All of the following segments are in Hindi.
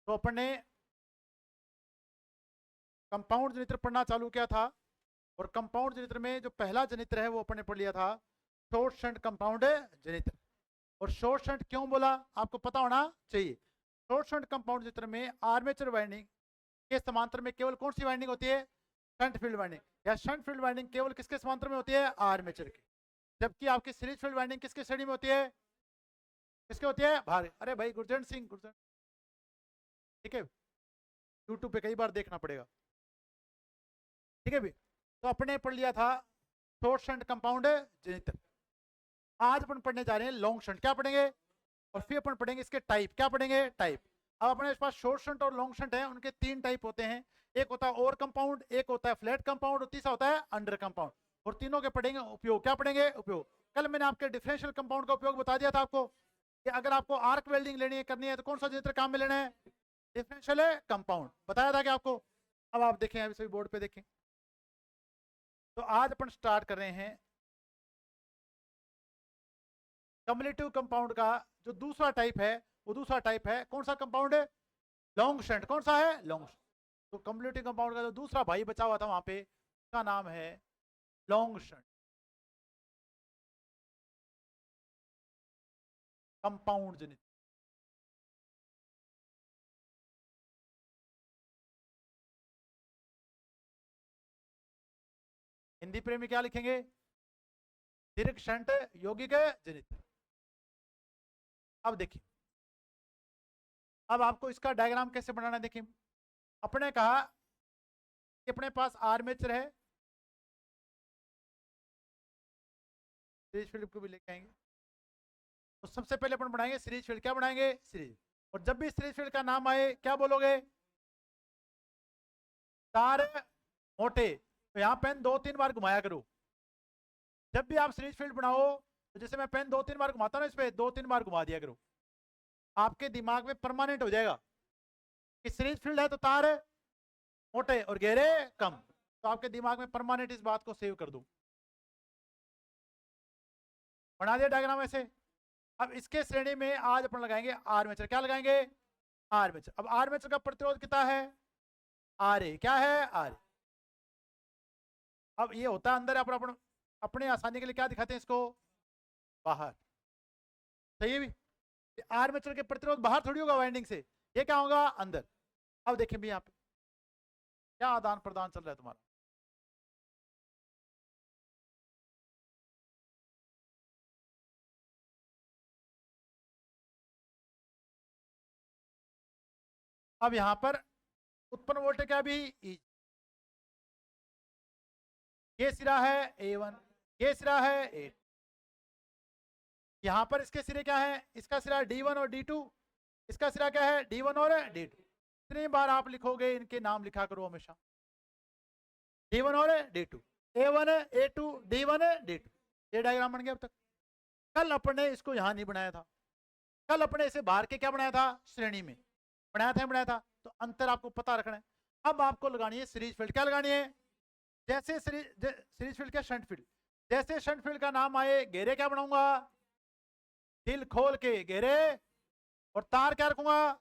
तो अपन ने कंपाउंड जनित्र पढ़ना चालू किया था, और कंपाउंड जनित्र में जो पहला जनित्र है वो अपन ने पढ़ लिया था शॉर्ट शंट कंपाउंड जनित्र। और शॉर्ट शंट क्यों बोला आपको पता होना चाहिए। शॉर्ट शंट कंपाउंड जनित्र में आर्मेचर वाइंडिंग के समांतर में केवल कौन सी वाइंडिंग होती है, शंट फील्ड वाइंडिंग, या शंट फील्ड वाइंडिंग केवल किसके समांतर में होती है, आर्मेचर की। जबकि आपकी सीरीज फील्ड वाइंडिंग किसके श्रेणी में होती है, किसके होती है, भारी। अरे भाई गुरजंत सिंह, गुरजंत, ठीक है, यूट्यूब पे कई बार देखना पड़ेगा, ठीक है भी। तो अपने पढ़ लिया था शॉर्ट शंट कंपाउंड जनित्र। आज अपन पढ़ने जा रहे हैं लॉन्ग शंट। क्या पढ़ेंगे, और फिर अपन पढ़ेंगे इसके टाइप। क्या पढ़ेंगे, टाइप। अब अपने पास शॉर्ट शंट और लॉन्ग शंट है, उनके 3 टाइप होते हैं। एक होता है ओवर कंपाउंड, एक होता है फ्लैट कंपाउंड, और तीसरा होता है अंडर कंपाउंड। और तीनों के पढ़ेंगे उपयोग। क्या पढ़ेंगे, उपयोग। कल मैंने आपके डिफरेंशियल कंपाउंड का उपयोग बता दिया था आपको कि अगर आपको आर्क वेल्डिंग लेनी है, करनी है, तो कौन सा जनित्र काम में लेना है, डिफरेंशियल कंपाउंड, बताया था कि आपको। अब आप देखें, अभी सभी बोर्ड पे देखें। तो आज अपन स्टार्ट कर रहे हैं कम्युलेटिव कंपाउंड का जो दूसरा टाइप है। वो दूसरा टाइप है कौन सा कंपाउंड है, लॉन्ग शंट। कौन सा है, लॉन्ग शंट। तो कम्युलेटिव कंपाउंड का जो दूसरा भाई बचा हुआ था वहां पे, उसका नाम है लॉन्ग शंट कंपाउंड जनित्र। हिंदी प्रेमी क्या लिखेंगे, दीर्घ शंट यौगिक जनित्र। अब देखिए, अब आपको इसका डायग्राम कैसे बनाना है। देखिए, अपने कहा कि अपने पास आर्मेचर है, सीरीज फील्ड को भी लेके आएंगे। तो सबसे पहले अपन बनाएंगे सीरीज फील्ड। क्या बनाएंगे, सीरीज। और जब भी सीरीज फील्ड का नाम आए क्या बोलोगे, तार मोटे। तो यहाँ पेन 2-3 बार घुमाया करो। जब भी आप सीरीज फील्ड बनाओ, तो जैसे मैं पेन 2-3 बार घुमाता ना, इस पे 2-3 बार घुमा दिया करो। आपके दिमाग में परमानेंट हो जाएगा कि सीरीज फील्ड है तो तार मोटे और गहरे कम। तो आपके दिमाग में परमानेंट इस बात को सेव कर दो। बना दिया डायग्राम ऐसे। अब इसके श्रेणी में आज अपन लगाएंगे आर्मेचर। क्या लगाएंगे, आर्मेचर। अब आर्मेचर का प्रतिरोध कितना है, आर ए। क्या है, आर। अब ये होता है अंदर, अपन अपने आसानी के लिए क्या दिखाते हैं इसको, बाहर। सही है भी। आर्मेचर के प्रतिरोध बाहर थोड़ी होगा वाइंडिंग से, ये क्या होगा, अंदर। अब देखें भी यहाँ पे क्या आदान प्रदान चल रहा है तुम्हारा। अब यहां पर उत्पन्न वोल्टेज क्या भी E। ये सिरा है A1, ये सिरा है A। यहां पर इसके सिरे क्या है, इसका सिरा D1 और D2, इसका सिरा क्या है, D1 और D2। इतनी बार आप लिखोगे, इनके नाम लिखा करो हमेशा, D1 और D2, A1 A2 D1 D2। ये डायग्राम बन गया। अब तक कल अपन ने इसको यहां नहीं बनाया था, कल अपने इसे बाहर के क्या बनाया था, श्रेणी में बनाया था, बनाया था। तो अंतर आपको पता रखना है। अब आपको लगानी है सीरीज फील्ड। क्या लगानी है, जैसे सीरीज फील्ड क्या, शंट फील्ड। जैसे शंट फील्ड का नाम आए, घेरे क्या बनाऊंगा, दिल खोल के घेरे। और तार क्या रखूंगा,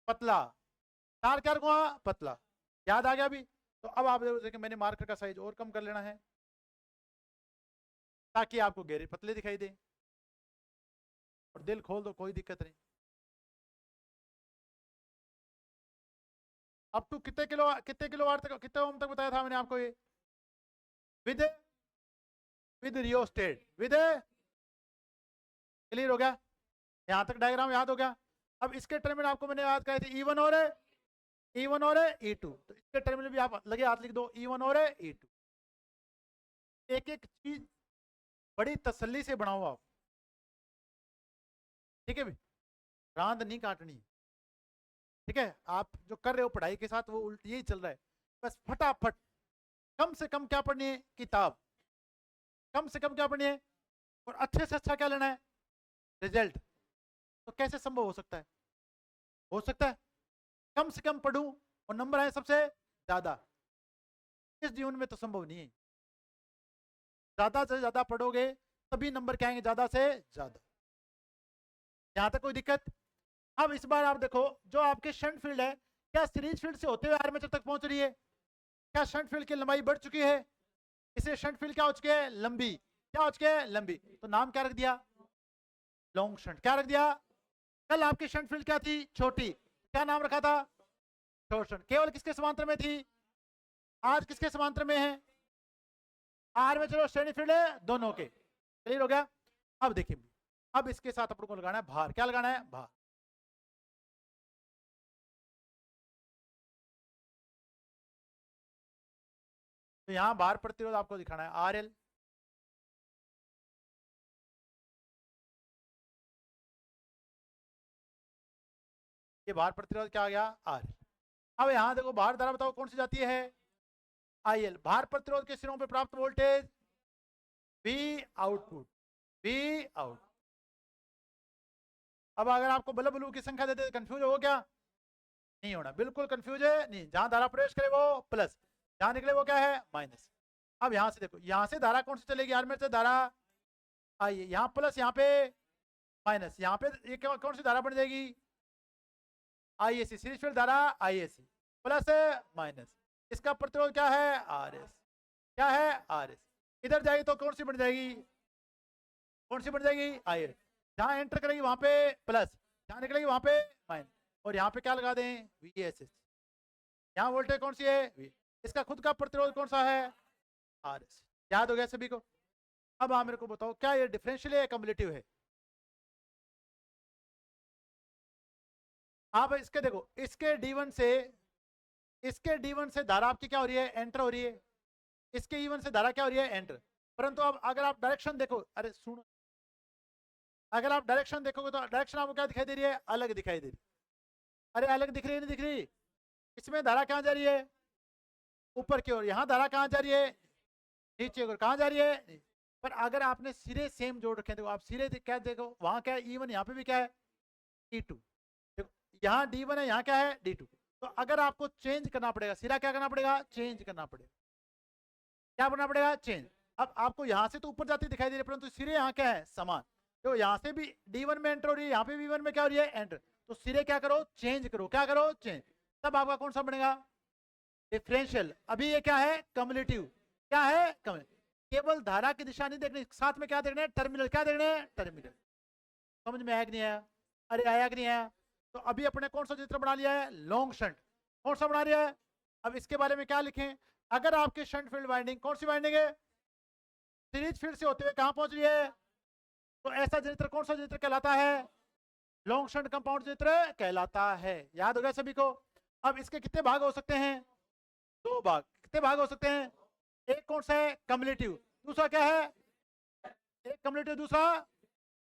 पतला। तार क्या रखूंगा, पतला। याद आ गया अभी। तो अब आप देखो, मैंने मार्कर का साइज और कम कर लेना है ताकि आपको घेरे पतले दिखाई दे। और दिल खोल दो, कोई दिक्कत नहीं। अप टू कितने किलो वाट तक, कितने ओम तक बताया था मैंने आपको, ये with with rheostat, with. Clear हो गया, यहां तक डायग्राम याद हो गया। अब इसके टर्मिनल आपको मैंने याद कराए थे, E1 और E1 और E2। तो इसके टर्मिनल भी आप लगे हाथ लिख दो, E1 और E2। एक एक चीज बड़ी तसल्ली से बनाओ आप, ठीक है भाई, रांद नहीं काटनी। ठीक है, आप जो कर रहे हो पढ़ाई के साथ वो उल्ट यही चल रहा है। बस फटाफट, कम से कम क्या पढ़नी है, किताब। कम से कम क्या पढ़नी है, और अच्छे से अच्छा क्या लेना है, रिजल्ट। तो कैसे संभव हो सकता है, हो सकता है कम से कम पढ़ूं और नंबर आए सबसे ज्यादा। इस जीवन में तो संभव नहीं है। ज्यादा से ज्यादा पढ़ोगे तभी नंबर क्या आएंगे, ज्यादा से ज्यादा। यहां तक कोई दिक्कत। अब इस बार आप देखो, जो आपके शंट फील्ड है, क्या सीरीज फील्ड से होते हुए आर्मेचर तक पहुंच रही है? क्या शंट फील्ड की लंबाई बढ़ चुकी है? इसे शंट फील्ड क्या हो चुकी है? लंबी। क्या हो चुकी है? लंबी। तो नाम क्या रख दिया? Long shunt. क्या रख दिया? कल आपकी शंट फील्ड क्या थी? छोटी। क्या नाम रखा था? Short shunt. केवल किसके समांतर में थी? आज किसके समांतर में है? आर्मेचर और श्रेणी फील्ड है दोनों के। क्लियर हो गया? अब देखिए, अब इसके साथ अपन को लगाना है भार। क्या लगाना है? भार। तो यहां भार प्रतिरोध आपको दिखाना है आर एल। ये भार प्रतिरोध क्या आ गया? आर। अब यहां देखो, भार धारा बताओ कौन सी जाती है? I L. भार प्रतिरोध के सिरों पे प्राप्त voltage V output. V out. अब अगर आपको बल्ब ब्लू की संख्या देते कंफ्यूज हो क्या? नहीं होना, बिल्कुल कंफ्यूज है नहीं। जहां धारा प्रवेश करे वो प्लस, जहां निकले वो क्या है? माइनस। अब यहां से देखो, यहां से धारा कौन सी चलेगी? आर्मेचर धारा आइए, यहाँ प्लस, यहाँ पे माइनस, यहाँ पे ये कौन सी धारा बन जाएगी? आईएसी। सीरीज फील्ड धारा आईएसी प्लस माइनस। इसका प्रतिरोध क्या है? R S. क्या है? R S. इधर जाएगी तो कौन सी बन जाएगी? कौन सी बन जाएगी? I S. जहां एंटर करेगी वहां पे प्लस, जहां निकलेगी वहां पे माइनस। और यहाँ पे क्या लगा दें? V S S. यहाँ वोल्टेज कौन सी है? वी। इसका खुद का प्रतिरोध कौन सा है? R S. याद हो गया सभी को? अब आप मेरे को बताओ, क्या ये डिफरेंशियल है या कम्युलेटिव है? आप इसके देखो, इसके D1 से, इसके D1 से धारा आपकी क्या हो रही है? एंटर हो रही है। इसके E1 से धारा क्या हो रही है? एंटर। परंतु अब अगर आप डायरेक्शन देखो, अरे सुनो, अगर आप डायरेक्शन देखोगे तो डायरेक्शन आपको क्या दिखाई दे रही है? अलग दिखाई दे रही। अरे अलग दिख रही है, नहीं दिख रही? इसमें धारा कहाँ जा रही है? ऊपर की ओर। यहाँ धारा कहाँ जा रही है? नीचे की ओर। कहाँ जा रही है? पर अगर आपने सिरे सेम जोड़ रखे, देखो आप सिरे क्या देखो, वहां क्या है? E1, यहाँ पे भी क्या है? E2। देखो, यहाँ D1 है, यहाँ क्या है? D2। तो अगर आपको चेंज करना पड़ेगा, सिरा क्या करना पड़ेगा? चेंज करना पड़ेगा। क्या करना पड़ेगा? चेंज। अब आपको यहाँ से तो ऊपर जाती दिखाई दे रही है, परंतु सिरे यहाँ क्या है? समान। तो यहाँ से भी D1 में एंटर हो रही है, यहाँ पे V1 में क्या हो रही है? एंटर। तो सिरे क्या करो? चेंज करो। क्या करो? चेंज। तब आपका कौन सा बनेगा? डिफरेंशियल। अभी ये क्या है? कम्युलेटिव। क्या है? कम्युलेटिव। केवल धारा की दिशा नहीं देखनी, साथ में क्या देखना है? टर्मिनल। क्या देखना है? टर्मिनल। समझ में आया कि नहीं आया? अरे आया कि नहीं आया? तो अभी अपने कौन सा चित्र बना लिया है? Long shunt. कौन सा बना लिया है? अब इसके बारे में क्या लिखें? अगर आपके शंट फील्ड वाइंडिंग, कौन सी वाइंडिंग है? सीरीज फील्ड से होते हुए कहां पहुंच रही है? तो ऐसा जनित्र कौन सा जनित्र कहलाता है? लॉन्ग शंट कंपाउंड जनित्र कहलाता है। याद हो गया सभी को? अब इसके कितने भाग हो सकते हैं? दो भाग। कितने भाग हो सकते हैं? एक कौन सा है? कम्युलेटिव। दूसरा क्या है? एक कम्युलेटिव, दूसरा,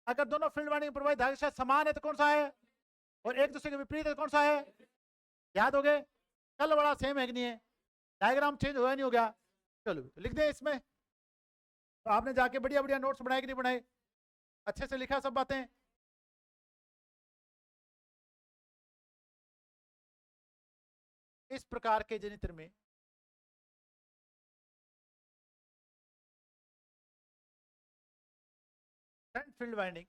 अगर दोनों फील्ड वाइंडिंग प्रवाहित धारा दिशा समान है तो कौन सा है? और एक दूसरे के विपरीत है तो कौन सा है? याद हो गए? कल बड़ा सेम है कि नहीं है? डायग्राम चेंज हुआ नहीं हो गया? चलो लिख दे इसमें। तो आपने जाके बढ़िया बढ़िया नोट्स बनाए कि नहीं बनाए? अच्छे से लिखा सब बातें? इस प्रकार के जनित्र में shunt field winding,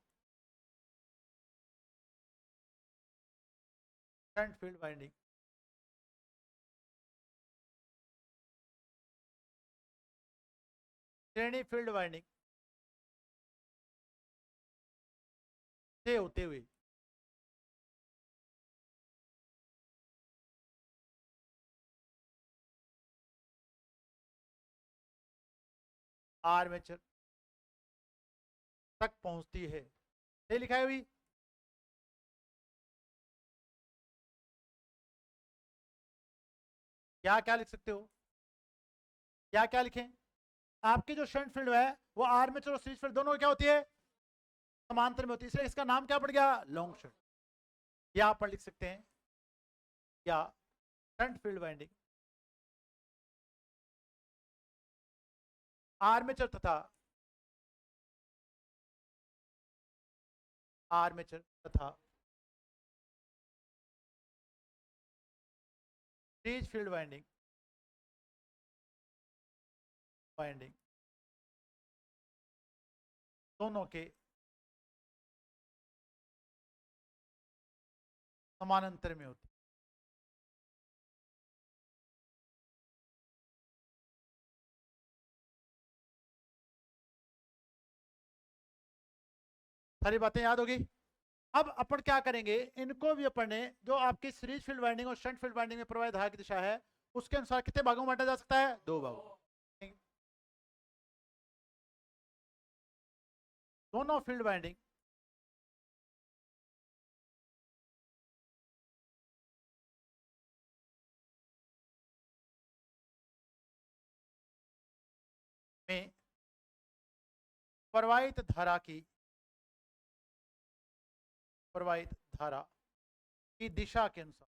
shunt field winding श्रेणी फील्ड वाइंडिंग से होते हुए आर्मेचर तक पहुंचती है। सही लिखा है अभी? क्या क्या लिख सकते हो? क्या क्या लिखें? आपकी जो शंट फील्ड है वो आर्मेचर और सीरीज फील्ड दोनों की क्या होती है? समांतर में होती है, इसलिए इसका नाम क्या पड़ गया? Long shunt. या आप लिख सकते हैं, या शंट फील्ड वाइंडिंग आर्मेचर तथा आर्मेचर तथा सीरीज फील्ड वाइंडिंग वाइंडिंग दोनों के समानांतर में होती है। सारी बातें याद होगी। अब अपन क्या करेंगे, इनको भी अपन ने जो आपकी सीरीज फील्ड वाइंडिंग और शंट फील्ड वाइंडिंग में प्रवाह धारा की दिशा है उसके अनुसार कितने भागों में बांटा जा सकता है, 2 भागों। दोनों फील्ड वाइंडिंग में प्रवाहित धारा की दिशा के अनुसार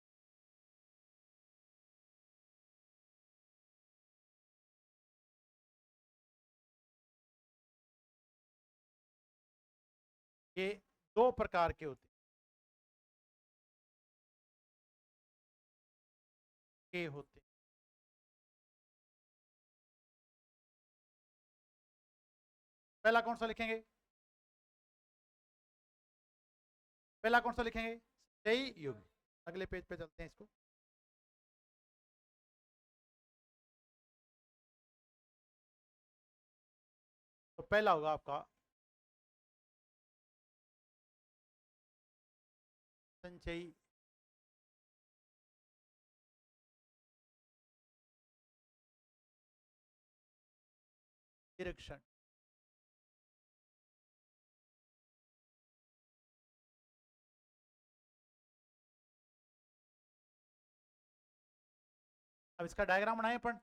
ये 2 प्रकार के होते हैं। पहला कौन सा लिखेंगे, पहला कौन सा लिखेंगे, सही युग्म। अगले पेज पे चलते हैं इसको। तो पहला होगा आपका संचयी निरीक्षण। अब इसका डायग्राम बनाए अपन।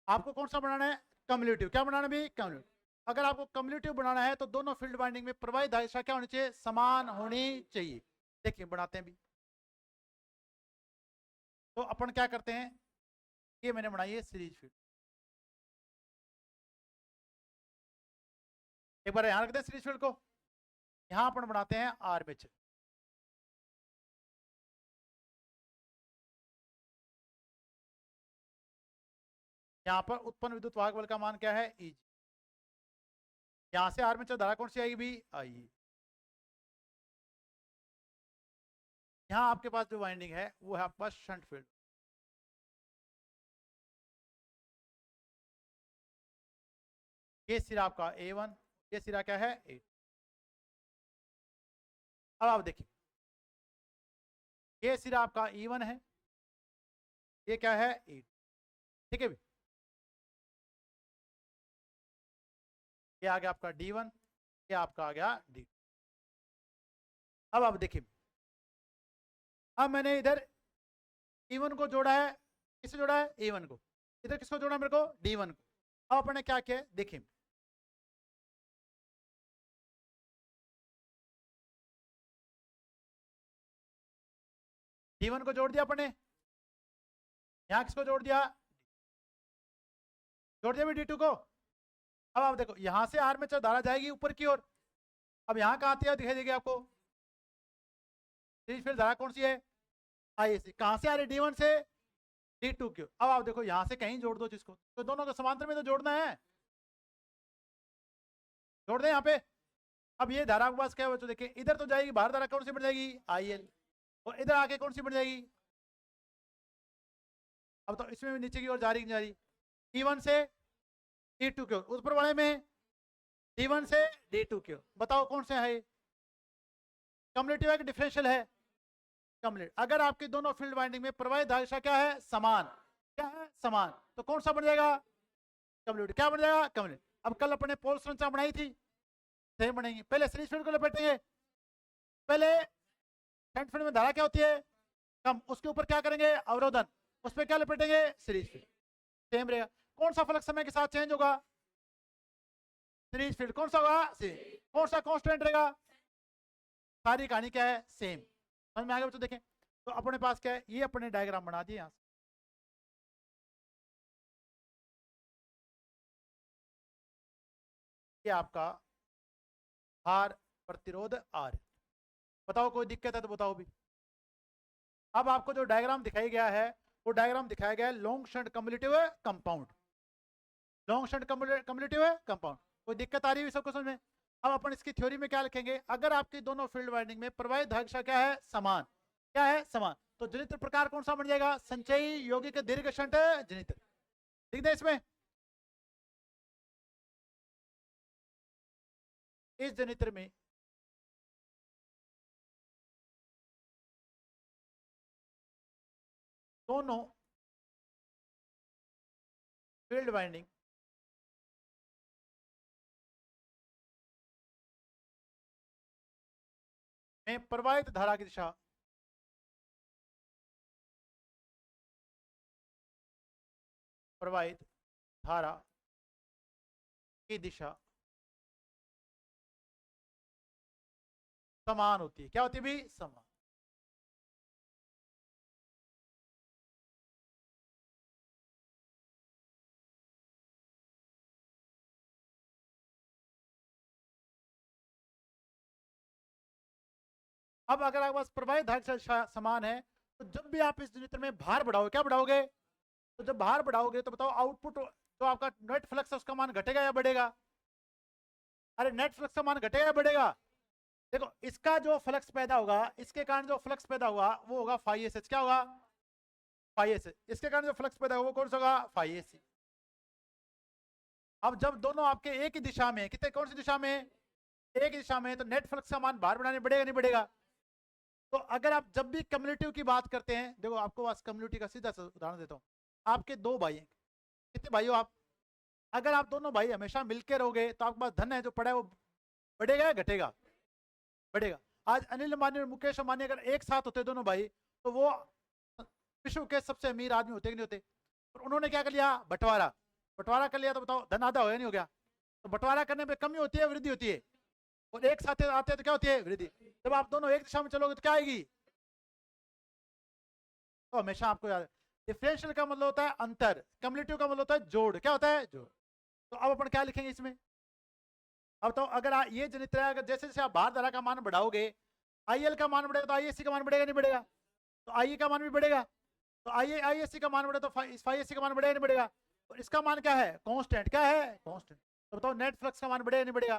आपको कौन सा बनाना है, कम्युलेटिव। क्या बनाना है भी, कम्युलेटिव। अगर आपको कम्युलेटिव बनाना है तो दोनों फील्ड वाइंडिंग में प्रवाहित दिशा क्या होनी चाहिए, समान होनी चाहिए। देखिए बनाते हैं भी। तो अपन क्या करते हैं, ये मैंने बनाई है सीरीज फील्ड। एक बार यहां रख दें सीरीज फील्ड को। यहां अपन बनाते हैं आर्मेचर। यहां पर उत्पन्न विद्युत वाहक बल का मान क्या है, ई। यहां से आर्मेचर धारा कौन सी आएगी भी, आई। यहां आपके पास जो वाइंडिंग है वो है आपके पास शंट फील्ड। ये सिरा आपका A1, ये सिरा क्या है, A। अब आप देखिए, ये सिरा आपका E1 है, ये क्या है, E। ठीक है भी। ये आ गया आपका D1, ये आपका आ गया D। अब आप देखिए, अब मैंने इधर E1 को जोड़ा है, किसे जोड़ा है, A1 को। इधर किसको जोड़ा मेरे को, D1 को। अब अपने क्या किया, देखिए D1 को जोड़ दिया अपने, यहां किसको जोड़ दिया, जोड़ दिया भी D2 को। अब आप देखो यहां से आर्मेचर धारा जाएगी ऊपर की ओर। अब यहां कहां आती है दिखाई देगी आपको, सीरीज फील्ड धारा कौन सी है, IAC। कहां से आ रही, D1 से D2 की। अब आप देखो यहां से कहीं जोड़ दो जिसको, तो दोनों को समांतर में तो जोड़ना है, जोड़ दें यहाँ पे। अब ये धारा के पास क्या है बच्चों, देखिए इधर तो जाएगी बाहर, धारा कौन सी बन जाएगी, IL। और इधर आके कौन सी बन जाएगी, अब तो इसमें भी नीचे की ओर जा रही D1 से D2 की ओर, ऊपर वाले में D1 से D2 की ओर। बताओ कौन से है, कम्युलेटिव है कि डिफरेंशियल है, कम्युलेटिव। अगर आपकी दोनों फील्ड वाइंडिंग में प्रवाहित दिशा क्या है, समान। क्या है, समान। तो कौन सा बन जाएगा, कम्युलेटिव। क्या बन जाएगा, कम्युलेटिव। अब कल अपने पोल संरचना बनाई थी, सेम बनेंगे। पहले सीरीज फील्ड को लपेटेंगे, पहले शंट फील्ड में धारा क्या होती है, कम। उसके ऊपर क्या करेंगे, अवरोधन। उस पर क्या लपेटेंगे, सीरीज फील्ड। सेम रहेगा। कौन सा फलक समय के साथ चेंज होगा, सीरीज फील्ड। कौन सा होगा, कौन सा कांस्टेंट रहेगा, सारी कहानी क्या है, सेम। समझ में आ गया बच्चों। देखें तो अपने पास क्या है, ये अपने डायग्राम बना दिए यहां से। ये आपका भार प्रतिरोध R। बताओ कोई दिक्कत है तो बताओ भी। अब आपको जो डायग्राम दिखाई गया है वो डायग्राम दिखाया गया है long shunt cumulative compound. Long shunt cumulative compound. कोई दिक्कत आ रही है सबको समझ में, अब अपन इसकी थ्योरी में क्या लिखेंगे, अगर आपकी दोनों फील्ड वाइंडिंग में प्रवाहित धारा दिशा क्या है, समान, क्या है, समान, तो जनित्र प्रकार कौन सा बन जाएगा, संचयी यौगिक दीर्घ शंट जनित्र। लिख दे इसमें, इस जनित्र में दोनों फील्ड वाइंडिंग में प्रवाहित धारा की दिशा प्रवाहित धारा की दिशा समान होती है, क्या होती है भी, समान। अब अगर आपके पास प्रवाहित धारा की दिशा समान है, तो जब भी आप इस जनित्र में भार बढ़ाओगे, क्या बढ़ाओगे, तो जब भार बढ़ाओगे तो बताओ आउटपुट जो आपका नेट फ्लक्स है उसका मान घटेगा या बढ़ेगा, अरे नेट फ्लक्स का मान घटेगा या बढ़ेगा, देखो इसका जो फ्लक्स पैदा होगा, इसके कारण जो फ्लक्स पैदा होगा वो होगा फाई एस एच, क्या होगा, फाई एस एच, इसके कारण जो फ्लक्स पैदा होगा वो कौन सा होगा, फाई एस सी। अब जब दोनों आपके एक ही दिशा में, कितने, कौन सी दिशा में, एक ही दिशा में, तो नेट फ्लक्स का मान भार बढ़ाने बढ़ेगा नहीं बढ़ेगा। तो अगर आप जब भी कम्युनिटी की बात करते हैं, देखो आपको पास कम्युनिटी का सीधा सा उदाहरण देता हूँ, आपके दो भाई हैं, कितने भाई हो आप, अगर आप दोनों भाई हमेशा मिलकर रहोगे तो आपके पास धन है जो पड़ा है वो बढ़ेगा या घटेगा, बढ़ेगा। आज अनिल अंबानी और मुकेश अंबानी अगर एक साथ होते दोनों भाई, तो वो विश्व के सबसे अमीर आदमी होते कि नहीं होते, और उन्होंने क्या कर लिया, बंटवारा, बंटवारा कर लिया, तो बताओ धन आधा हो या नहीं हो गया, तो बंटवारा करने पे कमी होती है वृद्धि होती है, और एक साथ आते हैं तो क्या होती है, वृद्धि। जब आप दोनों एक दिशा में चलोगे तो क्या आएगी, तो हमेशा आपको याद, डिफरेंशियल का मतलब होता है अंतर, कम्युलेटिव का मतलब होता है जोड़, क्या होता है, जोड़। तो अब अपन क्या लिखेंगे इसमें, अब तो अगर ये जनित्र है, अगर जैसे जैसे आप भार धारा का मान बढ़ाओगे, आईएल का मान बढ़ेगा तो आईएससी का मान बढ़ेगा नहीं बढ़ेगा, तो आईए का मान भी बढ़ेगा, तो आईएससी का मान बढ़े तो फाईएससी का मान बढ़ेगा नहीं बढ़ेगा, और इसका मान क्या है, कांस्टेंट, क्या है, कांस्टेंट। तो बताओ नेट फ्लक्स का मान बढ़ेगा नहीं बढ़ेगा,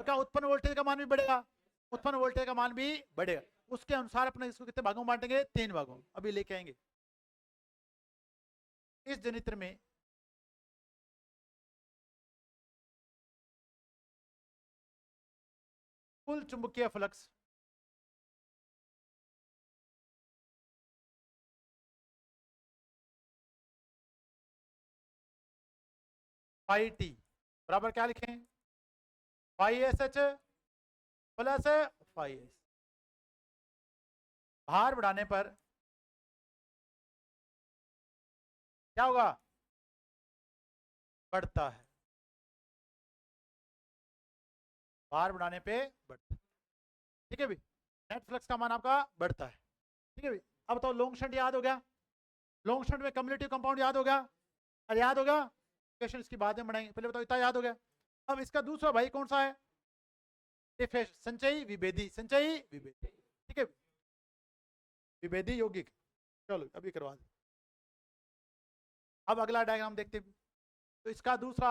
तो क्या उत्पन्न वोल्टेज का मान भी बढ़ेगा, उत्पन्न वोल्टेज का मान भी बढ़ेगा। उसके अनुसार अपने इसको कितने भागों में बांटेंगे, 3 भागों, अभी लेके आएंगे। इस जनित्र में कुल चुंबकीय फ्लक्स फाई टी बराबर क्या लिखें, phi S H plus phi S, भार बढ़ाने पर क्या होगा, बढ़ता है, भार बढ़ाने पे बढ़ता है, ठीक है भी, नेट फ्लक्स का मान आपका बढ़ता है, ठीक है भी। अब तो लॉन्ग शंट याद हो गया, लॉन्ग शंट में कम्युलेटिव कंपाउंड याद होगा, अरे याद होगा, क्वेश्चन इसकी बाद में बढ़ाएंगे, पहले बताओ इतना याद हो गया। अब इसका दूसरा भाई कौन सा है, संचयी विभेदी, संचयी विभेदी, ठीक है, विभेदी यौगिक, चलो अभी करवा दे। अब अगला डायग्राम देखते हैं, तो इसका दूसरा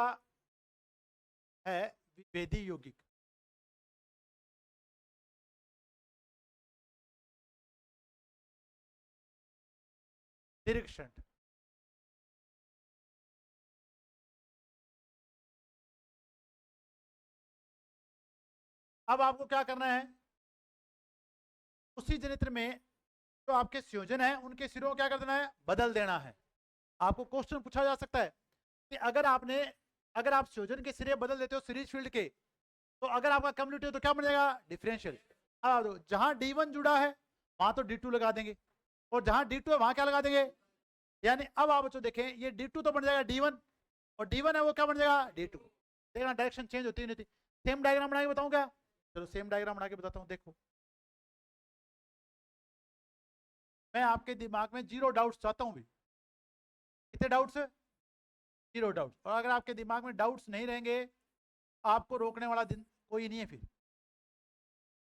है विभेदी यौगिक, दीर्घ शंट, अब आपको क्या करना है, उसी जनित्र में जो आपके संयोजन है उनके सिरों को क्या कर देना है, बदल देना है। आपको क्वेश्चन पूछा जा सकता है कि अगर आप संयोजन के सिरे बदल देते हो सीरीज फील्ड के, तो अगर आपका कम्युलेटिव तो क्या बन जाएगा, डिफरेंशियल। अब जहां D1 जुड़ा है वहां तो D2 लगा देंगे, और जहां D2 है वहां क्या लगा देंगे, यानी अब आप बच्चों देखें ये D2 तो बन जाएगा D1, और D1 है वो क्या बन जाएगा, D2। देखना डायरेक्शन चेंज होती नहीं थी। सेम डायग्राम बना के बताऊं क्या, चलो सेम डायग्राम बना के बताता हूँ, देखो मैं आपके दिमाग में जीरो डाउट्स चाहता हूँ भी, कितने डाउट्स, जीरो डाउट्स। और अगर आपके दिमाग में डाउट्स नहीं रहेंगे, आपको रोकने वाला दिन कोई नहीं है फिर।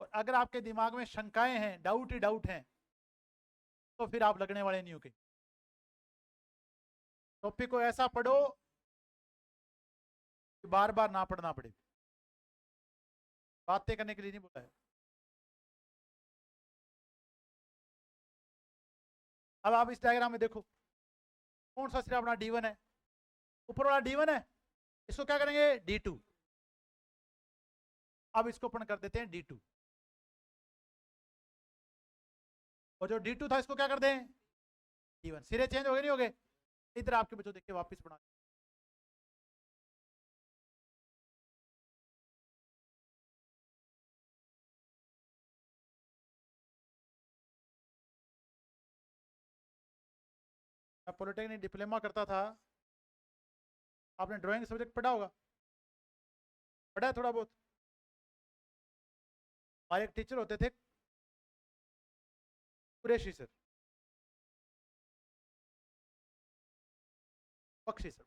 और अगर आपके दिमाग में शंकाएं हैं, डाउट ही डाउट हैं, तो फिर आप लगने वाले नहीं हो। टॉपिक को ऐसा पढ़ो कि बार बार ना पढ़ना पड़े। बातें करने के लिए नहीं बोला है। अब आप इस डायग्राम में देखो, कौन सा सिरा अपना D1 है, ऊपर वाला D1 है, इसको क्या करेंगे D2। अब इसको अपन कर देते हैं D2, और जो D2 था इसको क्या कर दें D1। सिरे चेंज हो गए नहीं हो गए? इधर आपके बच्चों देखिए वापस बना, मैं पॉलिटेक्निक डिप्लोमा करता था, आपने ड्राइंग सब्जेक्ट पढ़ा होगा, पढ़ा है थोड़ा बहुत। हमारे एक टीचर होते थे कुरैशी सर, बख्शी सर।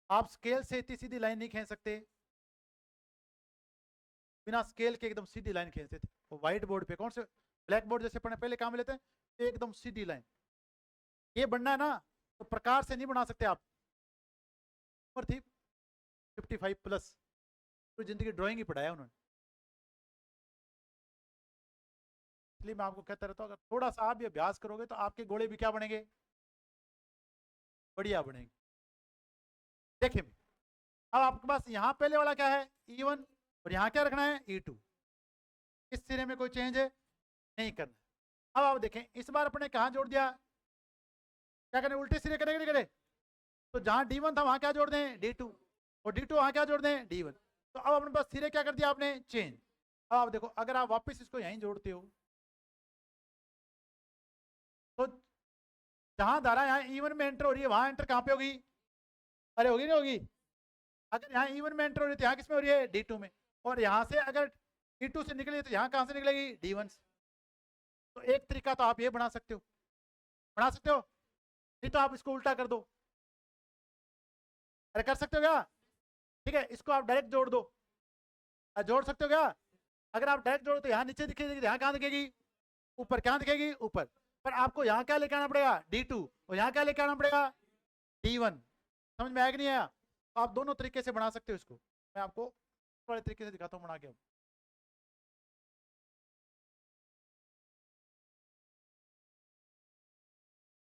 आप स्केल से इतनी सीधी लाइन नहीं खींच सकते, बिना स्केल के एकदम सीधी लाइन खींचते थे वो व्हाइट बोर्ड पे, कौन से ब्लैक बोर्ड जैसे पढ़ने पहले काम लेते हैं, एकदम सीधी लाइन। ये बनना है ना तो प्रकार से नहीं बना सकते आप। उम्र थी 55 प्लस, पूरी जिंदगी ड्राइंग ही पढ़ाया उन्होंने। इसलिए मैं आपको कहता रहता हूँ, अगर थोड़ा सा आप भी अभ्यास करोगे तो आपके गोले भी क्या बनेंगे, बढ़िया बनेंगे। देखिए अब आपके पास यहाँ पहले वाला क्या है E1, और यहाँ क्या रखना है E2। इस सिरे में कोई चेंज है नहीं करना। अब आप देखें इस बार अपने कहाँ जोड़ दिया, क्या करें उल्टे सिरे करेंगे नहीं करे, तो जहाँ D1 था वहाँ क्या जोड़ दें D2, और D2 वहाँ क्या जोड़ दें D1। तो अब अपने पास सिरे क्या कर दिया आपने चेंज। अब आप देखो अगर आप वापस इसको यहीं जोड़ते हो तो जहाँ धारा यहाँ E1 में एंटर हो रही है वहाँ एंटर कहाँ पे होगी, अरे होगी नहीं होगी। अगर यहाँ E1 में एंटर हो रही है तो यहाँ किस में हो रही है D2 में, और यहाँ से अगर D2 से निकली तो यहाँ कहाँ से निकलेगी D1 से। तो एक तरीका तो आप ये बना सकते हो, बना सकते हो, नहीं तो आप इसको उल्टा कर दो। अरे कर सकते हो क्या, ठीक है इसको आप डायरेक्ट जोड़ दो, जोड़ सकते हो क्या। अगर आप डायरेक्ट जोड़ो तो यहाँ नीचे दिखेगी, यहाँ कहाँ दिखेगी ऊपर, क्या दिखेगी ऊपर। पर आपको यहाँ क्या लेके आना पड़ेगा D2, और यहाँ क्या लेके आना पड़ेगा D1। समझ में आया कि नहीं आया। तो आप दोनों तरीके से बना सकते हो इसको, मैं आपको वाले तरीके से दिखाता हूँ बना के।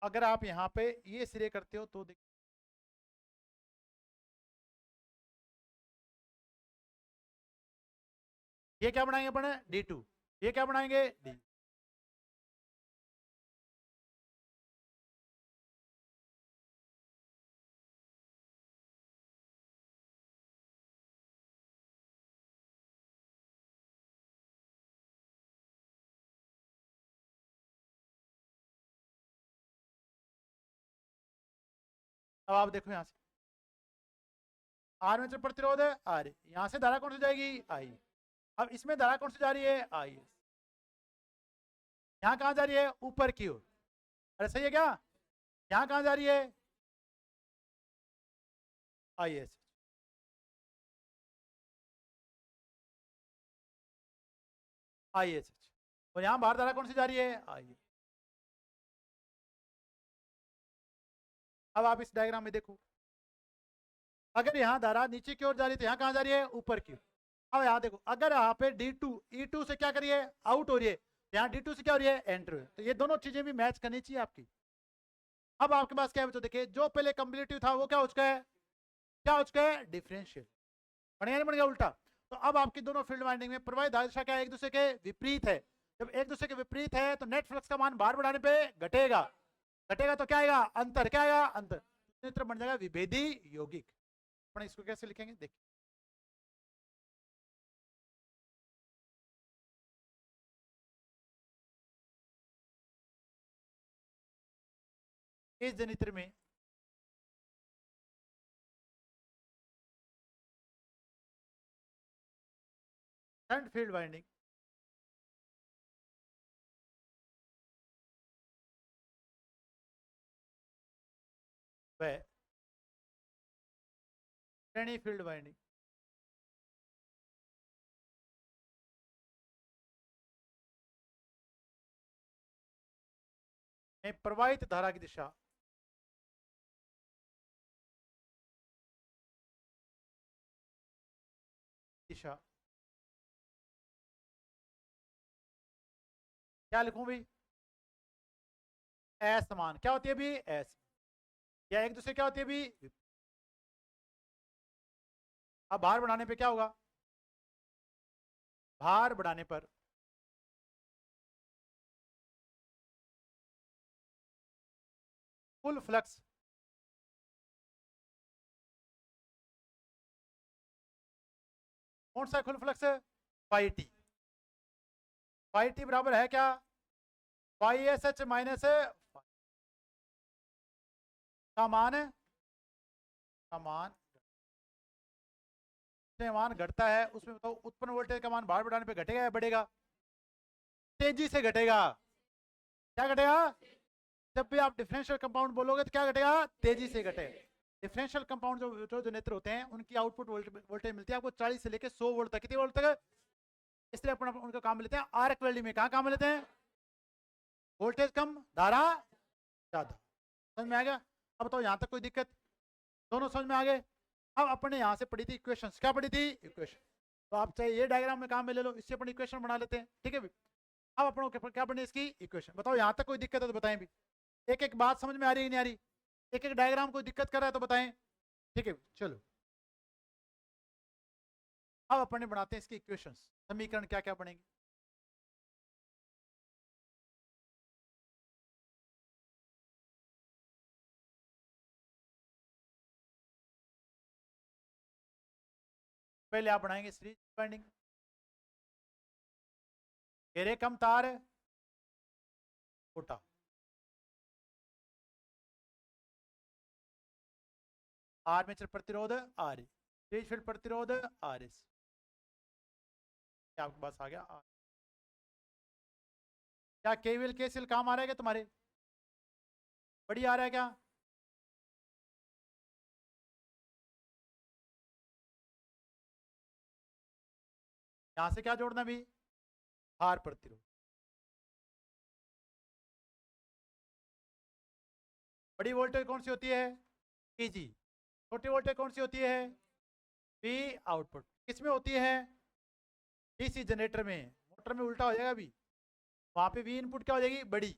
अगर आप यहाँ पे ये सिरे करते हो तो देखिए ये क्या बनाएंगे अपन D2, ये क्या बनाएंगे D। अब आप देखो यहाँ से आर्मेचर प्रतिरोध है R, यहाँ से धारा कौन सी जाएगी I। अब इसमें धारा कौन सी जा रही है IS, यहाँ कहाँ जा रही है ऊपर की ओर। अरे सही है क्या, यहाँ कहाँ जा रही है IS। IS, और यहाँ बाहर धारा कौन सी जा रही है IS। अब आप इस डायग्राम में देखो, अगर यहाँ धारा नीचे की ओर जा रही है तो यहाँ कहाँ जा रही है ऊपर की ओर। अब यहाँ देखो अगर यहाँ पे D2 E2 से क्या करिए आउट हो रही है, यहाँ D2 से क्या हो रही है एंटर हो रही है, तो ये दोनों चीजें भी मैच करनी चाहिए आपकी। अब आपके पास क्या है बच्चों, देखिए जो पहले कम्पिटिटिव था वो क्या हो चुका है, क्या हो चुका है डिफरेंशियल, बढ़िया नहीं बन गया उल्टा। तो अब आपकी दोनों फील्ड वाइंडिंग में प्रवाहित धारा दिशा क्या एक दूसरे के विपरीत है। जब एक दूसरे के विपरीत है तो नेट फ्लक्स का मान बार बढ़ाने पे घटेगा, घटेगा तो क्या आएगा अंतर, क्या आएगा अंतर, सूत्र बन जाएगा विभेदी यौगिक। अपन इसको कैसे लिखेंगे देखिए, इस जनित्र में शंट फील्ड वाइंडिंग व श्रेणी फील्ड वाइंडिंग में प्रवाहित धारा की दिशा दिशा। क्या लिखूं भी? असमान क्या होती है भी? एस या एक दूसरे क्या होती है भी? अब भार बढ़ाने पे क्या होगा? भार बढ़ाने पर कुल फ्लक्स कौन सा कुल फ्लक्स है? Phi T. फाई टी बराबर है क्या? फाई एस एच माइनस का मान है, का मान घटता है उसमें बताओ उत्पन्न वोल्टेज का मान भार बढ़ाने पे घटेगा या बढ़ेगा? तेजी से घटेगा। क्या घटेगा? जब भी आप डिफरेंशियल कंपाउंड बोलोगे तो क्या घटेगा? तेजी से घटेगा। डिफरेंशियल कंपाउंड जो जनरेटर होते हैं उनकी आउटपुट वोल्टेज मिलती है आपको 40 से लेकर 100 वोल्ट तक। कितने वोल्ट तक? इसलिए अपन उनका काम लेते हैं आर्क वेल्डिंग में। कहाँ काम लेते हैं? वोल्टेज कम धारा ज्यादा। समझ में आ गया? अब बताओ यहाँ तक कोई दिक्कत? दोनों समझ में आ गए? अब अपने यहाँ से पढ़ी थी इक्वेशंस। क्या पढ़ी थी? इक्वेशन। तो आप चाहे ये डायग्राम में काम में ले लो, इससे अपन इक्वेशन बना लेते हैं। ठीक है भी? अब अपन क्या बने इसकी? इक्वेशन। बताओ यहाँ तक कोई दिक्कत है तो बताएं भी। एक एक बात समझ में आ रही है नहीं आ रही? एक एक डायग्राम कोई दिक्कत कर रहा है तो बताएं। ठीक है चलो, अब अपन बनाते हैं इसकी इक्वेशंस। समीकरण क्या क्या बनेंगे? पहले आप बनाएंगे सीरीज बाइंडिंग। घेरे कम तार छोटा, आर्मेचर प्रतिरोध आर, सीरीज फील्ड प्रतिरोध आर एस। क्या आपके पास आ गया? क्या केवीएल केसीएल काम आ रहा है क्या तुम्हारे? बढ़िया आ रहा है क्या? यहां से क्या जोड़ना भी? भार प्रतिरोध। बड़ी वोल्टेज कौन सी होती है? पीजी। छोटी वोल्टेज कौन सी होती है? P output. किसमें होती है? डीसी जनरेटर में। मोटर में उल्टा हो जाएगा भी, वहां पे वी इनपुट क्या हो जाएगी? बड़ी।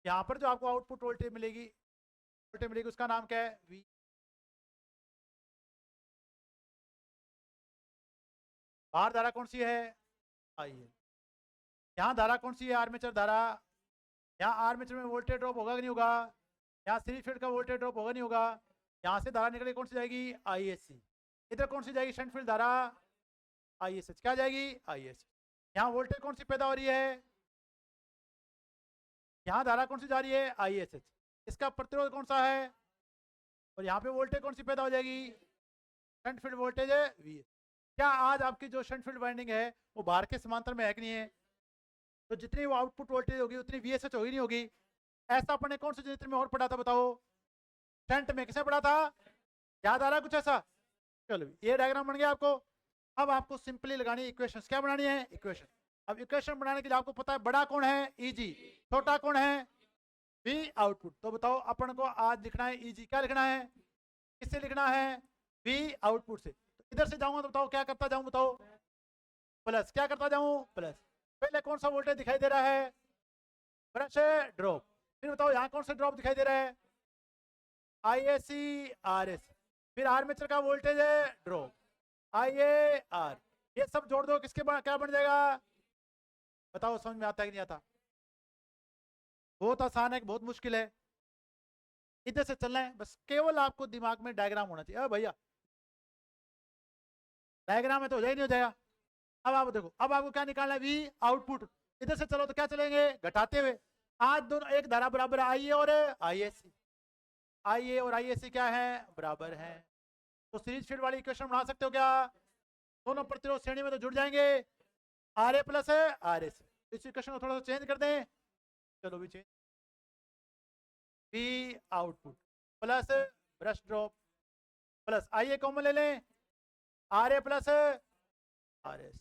यहाँ पर जो आपको आउटपुट वोल्टेज मिलेगी उसका नाम क्या है? वी। बाहर धारा कौन सी है? आई है। यहाँ धारा कौन सी है? आर्मेचर धारा। यहाँ आर्मेचर में वोल्टेज ड्रॉप होगा कि नहीं होगा? यहाँ सीरीज फील्ड का वोल्टेज ड्रॉप होगा नहीं होगा? यहाँ से धारा निकले कौन सी जाएगी? I S C. इधर कौन सी जाएगी? शंट फील्ड धारा आई एस एच। क्या जाएगी? I S. यहाँ वोल्टेज कौन सी पैदा हो रही है? यहाँ धारा कौन सी जा रही है? I S H. इसका प्रतिरोध कौन सा है? और यहाँ पे वोल्टेज कौन सी पैदा हो जाएगी? शंट फील्ड वोल्टेज है वी। क्या आज आपकी जो शंट फील्ड वाइंडिंग है वो बाहर के समांतर में है कि नहीं है? तो जितनी वो आउटपुट वोल्टेज होगी उतनी वी एस एच होगी नहीं होगी? ऐसा अपने कौन से जनरेटर में और पढ़ा था बताओ? शंट में किसे पढ़ा था? याद आ रहा है कुछ ऐसा? चलो ये डायग्राम बन गया आपको। अब आपको सिंपली लगानी इक्वेशंस। क्या बनानी है? इक्वेशन। अब इक्वेशन बनाने के लिए आपको पता है बड़ा कौन है? ईजी। छोटा कौन है? B output. तो बताओ अपन को आज लिखना है ईजी। क्या लिखना है? किससे लिखना है? बी आउटपुट से। तो इधर से जाऊंगा तो बताओ क्या करता जाऊं? बताओ प्लस। क्या करता जाऊं? प्लस। पहले कौन सा वोल्टेज दिखाई दे रहा है? Brush drop. फिर बताओ यहाँ कौन सा ड्रॉप दिखाई दे रहा है? I S C R S. फिर आर्मेचर का वोल्टेज है ड्रॉप आई ए आर। ये सब जोड़ दो किसके क्या बन जाएगा? बताओ समझ में आता है कि नहीं आता? बहुत आसान है कि बहुत मुश्किल है? इधर से चलना है बस, केवल आपको दिमाग में डायग्राम होना चाहिए। भैया डायग्राम में तो हो जाए नहीं हो जाएगा। अब आप देखो, अब आपको क्या निकालना है? We output. इधर से चलो तो क्या चलेंगे? घटाते हुए। आज दोनों एक धारा बराबर आई ए और आई एस सी। आई ए और आई एस सी क्या है? बराबर है। तो सीरीज फील्ड वाली इक्वेशन बना सकते हो क्या? दोनों प्रतिरोध श्रेणी में तो जुड़ जाएंगे। आर ए प्लस है आर एस। इस इक्वेशन को थोड़ा सा चेंज कर दें। चलो भी change. B output plus brush drop plus I A common ले लें, R A plus R S.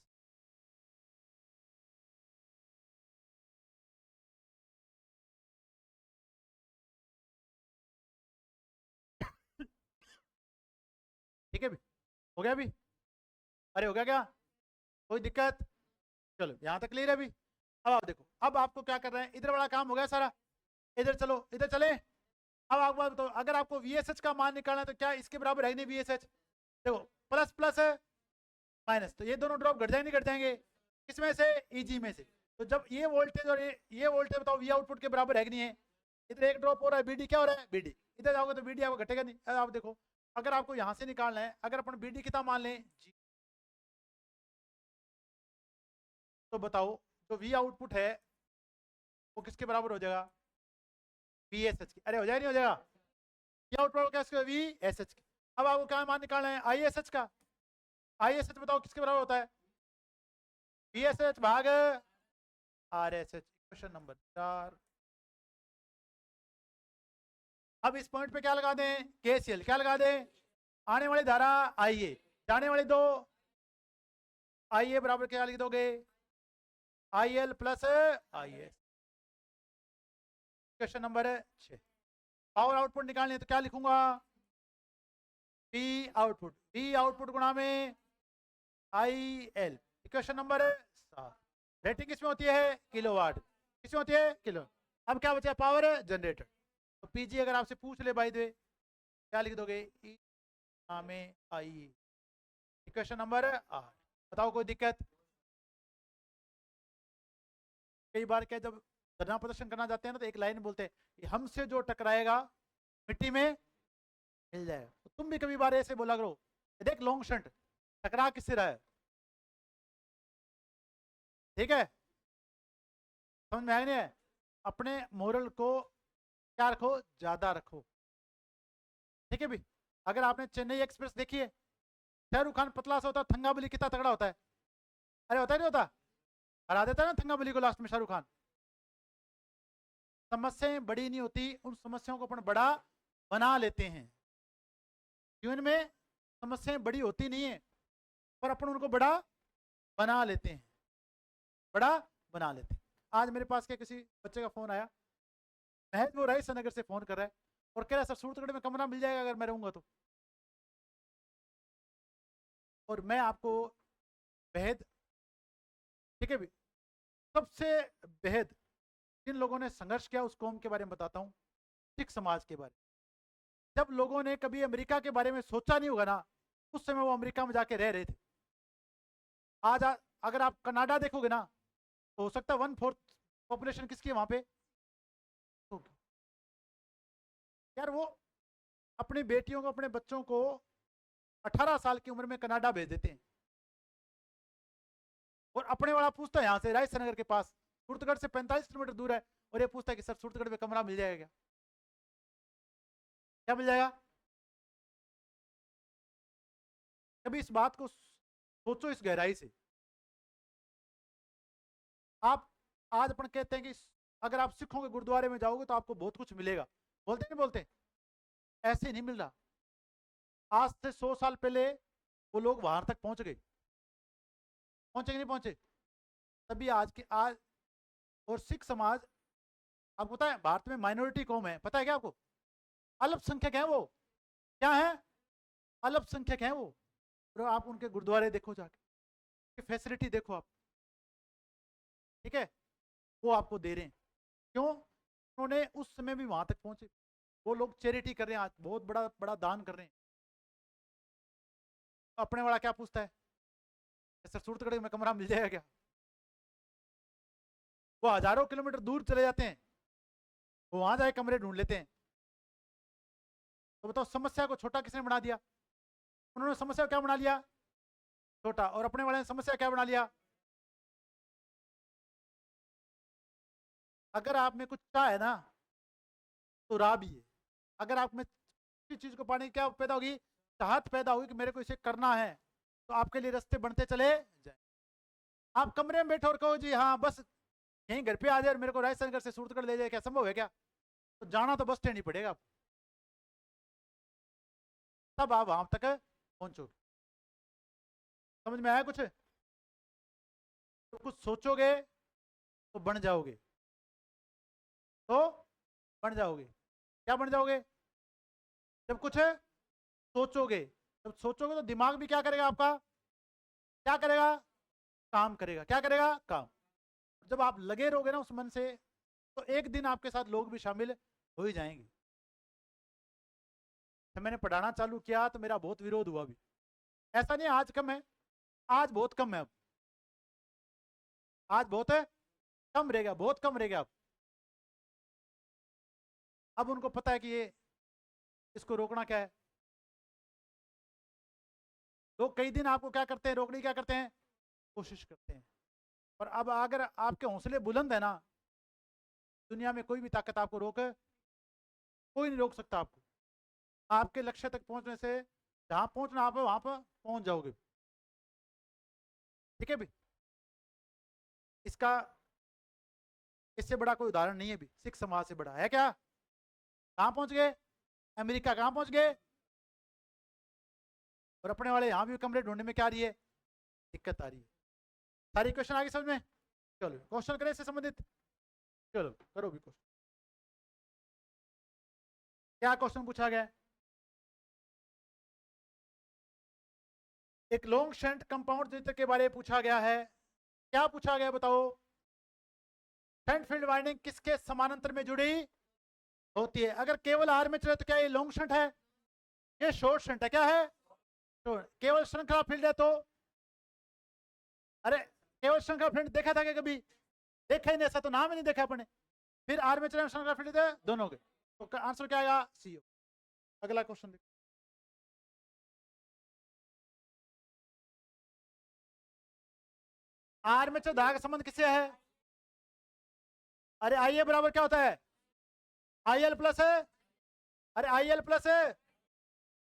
ठीक है भी? हो गया भी? अरे हो गया क्या, कोई दिक्कत? चलो यहाँ तक क्लियर है अभी। अब आप देखो, अब आपको क्या कर रहे हैं, इधर वाला काम हो गया सारा, इधर चलो, इधर चले। अब आपको बात बताओ, अगर आपको VSH का मान निकालना है तो क्या इसके बराबर है नहीं VSH? देखो प्लस प्लस है माइनस, तो ये दोनों ड्रॉप घट जाएंगे, घट जाएंगे किसमें से, EG में से। तो जब ये वोल्टेज और ये वोल्टेज बताओ V आउटपुट के बराबर है कि नहीं है? इधर एक ड्रॉप हो रहा है, BD क्या हो रहा है, BD। इधर जाओगे तो BD आपको घटेगा नहीं। अब आप देखो, अगर आपको यहाँ से निकालना है, अगर अपन BD कितना मान लें G, तो बताओ जो V आउटपुट है वो किसके बराबर हो जाएगा, VSH की। अरे हो जाएगा नहीं हो जाएगा, V आउटपुट क्या, VSH की। अब आपको क्या मान निकालना है, ISH का। ISH बताओ किसके बराबर होता है, VSH भाग RSH। Question number 4। अब इस पॉइंट पे क्या लगा दें, KCL। क्या लगा दें, आने वाली धारा IA, जाने वाली 2, IA बराबर क्या लिख दोगे, IL plus IS। Question number 6। Power output निकालनी है तो क्या लिखूंगा, P आउटपुट, P आउटपुट गुणा में IL। Question number 7। रेटिंग किसमें होती है, किलोवाट। किसमें होती है, किलो। अब क्या बचा, पावर जनरेटर। तो PG अगर आपसे पूछ ले बाय द वे, क्या लिख दोगे, E में IE। Question number 8। बताओ कोई दिक्कत? कई बार क्या, जब धरना प्रदर्शन करना जाते हैं ना, तो एक लाइन बोलते हैं कि हमसे जो टकराएगा मिट्टी में मिल जाएगा। तो तुम भी कभी बार ऐसे बोला करो, देख लॉन्ग शंट टकरा किससे रहा है, ठीक है, समझ में आया नहीं है? अपने मोरल को क्या रखो, ज्यादा रखो, ठीक है भी। अगर आपने चेन्नई एक्सप्रेस देखी है, शाहरुख खान पतला सा होता है, थंगा बली कितना तगड़ा होता है, अरे होता है नहीं होता, हरा देता है ना थंगा बली को लास्ट में शाहरुख खान। समस्याएं बड़ी नहीं होती, उन समस्याओं को अपन बड़ा बना लेते हैं। जीवन में समस्याएं बड़ी होती नहीं है, पर अपन उनको बड़ा बना लेते हैं, बड़ा बना लेते हैं। आज मेरे पास क्या, किसी बच्चे का फोन आया, महज वो राइस नगर से फोन कर रहा है और कह रहा है सर सूरतगढ़ में कमरा मिल जाएगा अगर मैं रहूंगा तो। और मैं आपको बेहद, ठीक है भी, सबसे बेहद जिन लोगों ने संघर्ष किया उस कौम के बारे में बताता हूँ, सिख समाज के बारे में। जब लोगों ने कभी अमेरिका के बारे में सोचा नहीं होगा ना, उस समय वो अमेरिका में जाके रह रहे थे। आज अगर आप कनाडा देखोगे ना, तो हो सकता है 1/4 पॉपुलेशन किसकी है वहां पे होगी। यार वो अपनी बेटियों को, अपने बच्चों को 18 साल की उम्र में कनाडा भेज देते हैं, और अपने वाला पूछता है यहाँ से रायसन नगर के पास, सूरतगढ़ से 45 किलोमीटर दूर है, और ये पूछता है कि सर सूरतगढ़ में कमरा मिल जाएगा क्या? क्या मिल जाएगा? कभी इस बात को सोचो इस गहराई से। आप आज अपन कहते हैं कि अगर आप सिखों के गुरुद्वारे में जाओगे तो आपको बहुत कुछ मिलेगा, बोलते नहीं बोलते? ऐसे नहीं मिल रहा। आज से 100 साल पहले वो लोग वहां तक पहुंच गए, पहुंचे कि नहीं पहुंचे? तभी आज और सिख समाज, आपको पता है भारत में माइनॉरिटी कौम है, पता है क्या आपको? अल्पसंख्यक है वो। क्या है? अल्पसंख्यक है वो। और आप उनके गुरुद्वारे देखो, जाके फैसिलिटी देखो आप, ठीक है, वो आपको दे रहे हैं। क्यों? उन्होंने उस समय भी वहां तक पहुंचे। वो लोग चैरिटी कर रहे हैं, आज बहुत बड़ा बड़ा दान कर रहे हैं। अपने वाला क्या पूछता है, सर सूरतगढ़ में कमरा मिल जाएगा क्या? वो हजारों किलोमीटर दूर चले जाते हैं, वो वहां जाए कमरे ढूंढ लेते हैं। तो बताओ समस्या को छोटा किसने बना दिया? उन्होंने समस्या को क्या बना लिया, छोटा। और अपने वाले ने समस्या क्या बना लिया? अगर आप में कुछ चाहे ना, तो राह भी है। अगर आप में किसी चीज को पाने की क्या पैदा होगी, चाहत पैदा होगी कि मेरे को इसे करना है, तो आपके लिए रास्ते बनते चले जाए। आप कमरे में बैठो और कहो जी हाँ बस यहीं घर पे आ जाए और मेरे को रायसन नगर से सूरतगढ़ ले जाए, क्या संभव है क्या? तो जाना तो बस स्टैंड ही पड़ेगा, तब आप वहां तक पहुंचोगे। समझ में आया कुछ? तो कुछ सोचोगे तो बन जाओगे, तो बन जाओगे। क्या बन जाओगे? जब कुछ सोचोगे, जब सोचोगे तो दिमाग भी क्या करेगा आपका, क्या करेगा? काम करेगा। क्या करेगा? काम। जब आप लगे रहोगे ना उस मन से, तो एक दिन आपके साथ लोग भी शामिल हो ही जाएंगे। तो मैंने पढ़ाना चालू किया तो मेरा बहुत विरोध हुआ भी। ऐसा नहीं आज कम है, आज बहुत कम है। अब आज बहुत है, कम रह गया, बहुत कम रह गया। अब उनको पता है कि ये इसको रोकना क्या है। लोग कई दिन आपको क्या करते हैं, रोकने की क्या करते हैं, कोशिश करते हैं। पर अब अगर आपके हौसले बुलंद है ना, दुनिया में कोई भी ताकत आपको रोके, कोई नहीं रोक सकता आपको। आपके लक्ष्य तक पहुंचने से, जहां पहुंचना आप वहां पर पहुंच जाओगे। ठीक है भी। इसका इससे बड़ा कोई उदाहरण नहीं है भी, सिख समाज से बड़ा है क्या? कहां पहुंच गए? अमेरिका कहां पहुंच गए? और अपने वाले यहां भी कमरे ढूंढने में क्या आ रही है, दिक्कत आ रही है। सारी क्वेश्चन आगे समझ में? चलो क्वेश्चन करें इससे संबंधित। चलो करो भी क्वेश्चन। क्या क्वेश्चन पूछा गया? एक लॉन्ग शंट कंपाउंड जनित्र के बारे में पूछा गया है। क्या पूछा गया बताओ? शंट फील्ड वाइंडिंग किसके समानांतर में जुड़ी होती है? अगर केवल आर्मेचर है तो क्या ये लॉन्ग शंट है? ये शॉर्ट शंट है। क्या है? तो केवल श्रृंखला फील्ड है तो, अरे केवल श्रृंखला फील्ड देखा था क्या कभी? देखा ही नहीं, ऐसा तो नाम ही नहीं देखा अपने। फिर आर्मेचर में श्रृंखला फील्ड थे दोनों के, तो आंसर क्या आएगा? सी। अगला क्वेश्चन देखो। आर्मेचर धागा का संबंध किससे है? अरे आई ए बराबर क्या होता है? आई एल प्लस है। अरे आई एल प्लस है,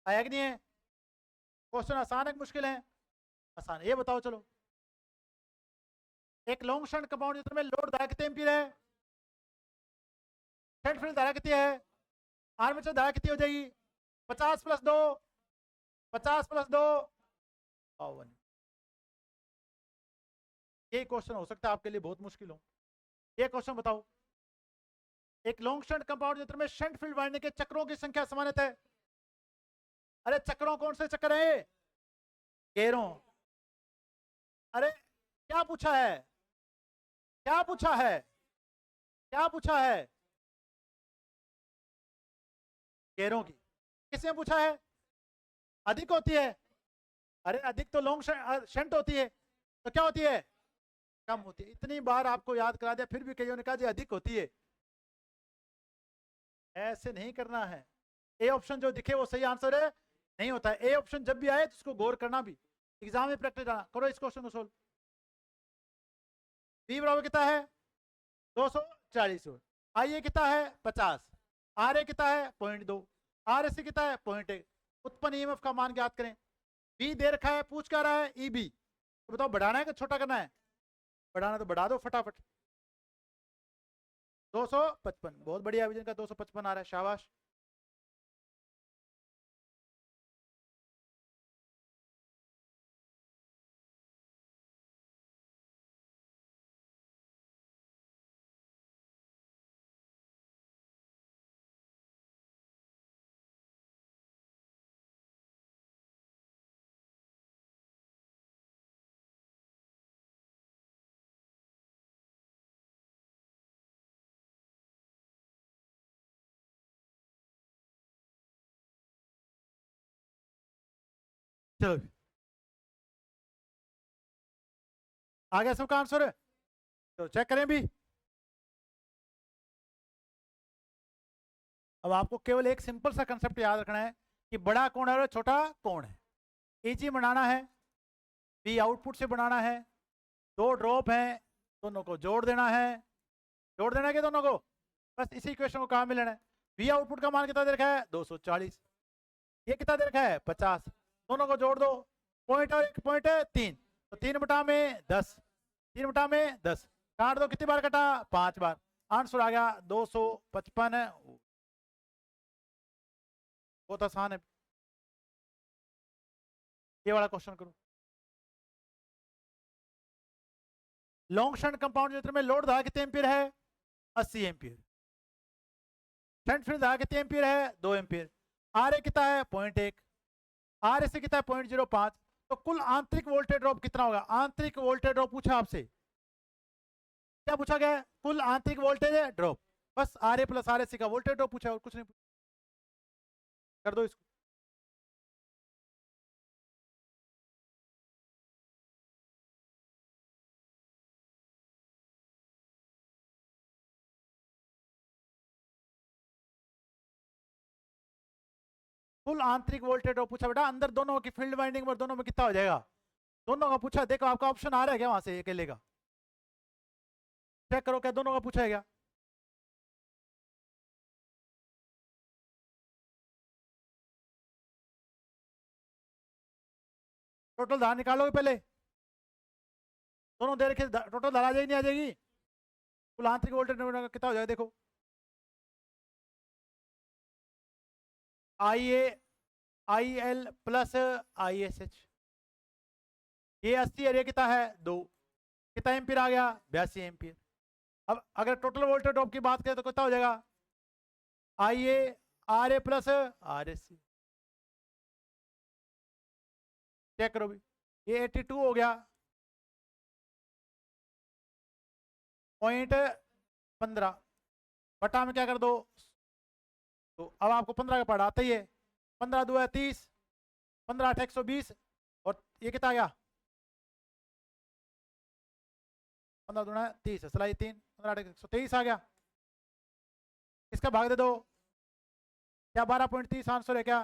आया कि नहीं है? क्वेश्चन आसान है कि मुश्किल है? आसान है। ये बताओ चलो, एक लॉन्ग शंट कंपाउंड जिसमें लोड धारा कितने एम्पीयर है? शंट फील्ड धारा कितनी है? आर्मेचर धारा कितनी हो जाएगी? 50 प्लस 2, 50 प्लस 2 52। ये क्वेश्चन हो सकता है आपके लिए बहुत मुश्किल हो। ये क्वेश्चन बताओ, एक लॉन्ग शंट कंपाउंड जिसमें में शंट फील्ड वाइंडिंग के चक्रों की संख्या समानता है। अरे चक्रों कौन से चक्र है? गेयरों। अरे क्या पूछा है? क्या पूछा है? क्या पूछा है? गेयरों की। किसने पूछा है? अधिक होती है। अरे अधिक तो लॉन्ग शंट होती है, तो क्या होती है? कम होती है। इतनी बार आपको याद करा दिया फिर भी कईयों ने कहा जी अधिक होती है। ऐसे नहीं करना है। ए ऑप्शन जो दिखे वो सही आंसर है नहीं होता है। ए ऑप्शन जब भी आए तो उसको गौर करना भी, एग्जाम में प्रैक्टिस करना। करो इस क्वेश्चन को सोल्व। बी बराबर कितना है? 240 वोल्ट। आई ए कितना है? 50। आर ए कितना है? 0.2। आर एस कितना है? 0.1। उत्पन्न ईएमएफ का मान ज्ञात करें। बी दे रखा है, पूछ क्या रहा है? E B. तो बताओ बढ़ाना है कि छोटा करना है? बढ़ाना तो बढ़ा दो फटाफट। 255, बहुत बढ़िया विजन का 255 आ रहा है, शाबाश। चलो आ गया सबका आंसर? तो चेक करें भी। अब आपको केवल एक सिंपल सा कंसेप्ट याद रखना है कि बड़ा कौन है और छोटा कौन है। इजी बनाना है, बी आउटपुट से बनाना है, दो ड्रॉप हैं, दोनों को जोड़ देना है। जोड़ देना है कि दोनों को, बस इसी क्वेश्चन को कहाँ में लेना है। बी आउटपुट का मान कितना दे रखा है? 240। ये कितना दे रखा है? 50। दोनों को जोड़ दो, पॉइंट और एक पॉइंट है 3, तो 3 बटा में 10, 3 बटा में 10, काट दो। कितनी बार कटा? 5 बार। आंसर आ गया 255। बहुत आसान है। ये वाला क्वेश्चन करो। लॉन्ग शंट कंपाउंड जनरेटर में लोड धारा कितने एम्पीयर है? 80 एम्पीयर। शंट फील्ड धारा कितने एम्पीयर है? 2 एम्पीयर। आर ए कितना है? 0.1। आर एस कितना है? 0.05। तो तो कुल आंतरिक वोल्टेज ड्रॉप कितना होगा? आंतरिक वोल्टेज ड्रॉप पूछा आपसे, क्या पूछा गया है? कुल आंतरिक वोल्टेज ड्रॉप, बस R A plus R S C का वोल्टेज ड्रॉप पूछा है और कुछ नहीं। कर दो इसको। कुल आंतरिक वोल्टेज ड्रॉप पूछा बेटा, अंदर दोनों की फील्ड वाइंडिंग में दोनों में कितना हो जाएगा? दोनों का पूछा, देखो आपका ऑप्शन आ रहा है क्या वहां से अकेले का? चेक करो क्या दोनों का पूछा है क्या? टोटल धार निकालोगे पहले, दोनों दे रखे, टोटल धार आ जाएगी नहीं आ जाएगी? कुल आंतरिक वोल्टेज कितना हो जाएगा देखो, I A I L plus I S H, ये 80 और ये कितना है 2, कितना एम्पीयर आ गया? 82 एम्पीयर। अब अगर टोटल वोल्टेज ड्रॉप की बात करें तो कितना हो जाएगा? I A R A plus R S C, check करो भी, ये 82 हो गया, 0.15 बटा में क्या कर दो, तो अब आपको 15 का पढ़ा आता ही है, 15 2 है 30, 15 8 120, और ये कितना आ गया? 15 दूना 30 सलाई 3, 15 8 123 आ गया। इसका भाग दे दो, क्या 12.30 आंसर है क्या?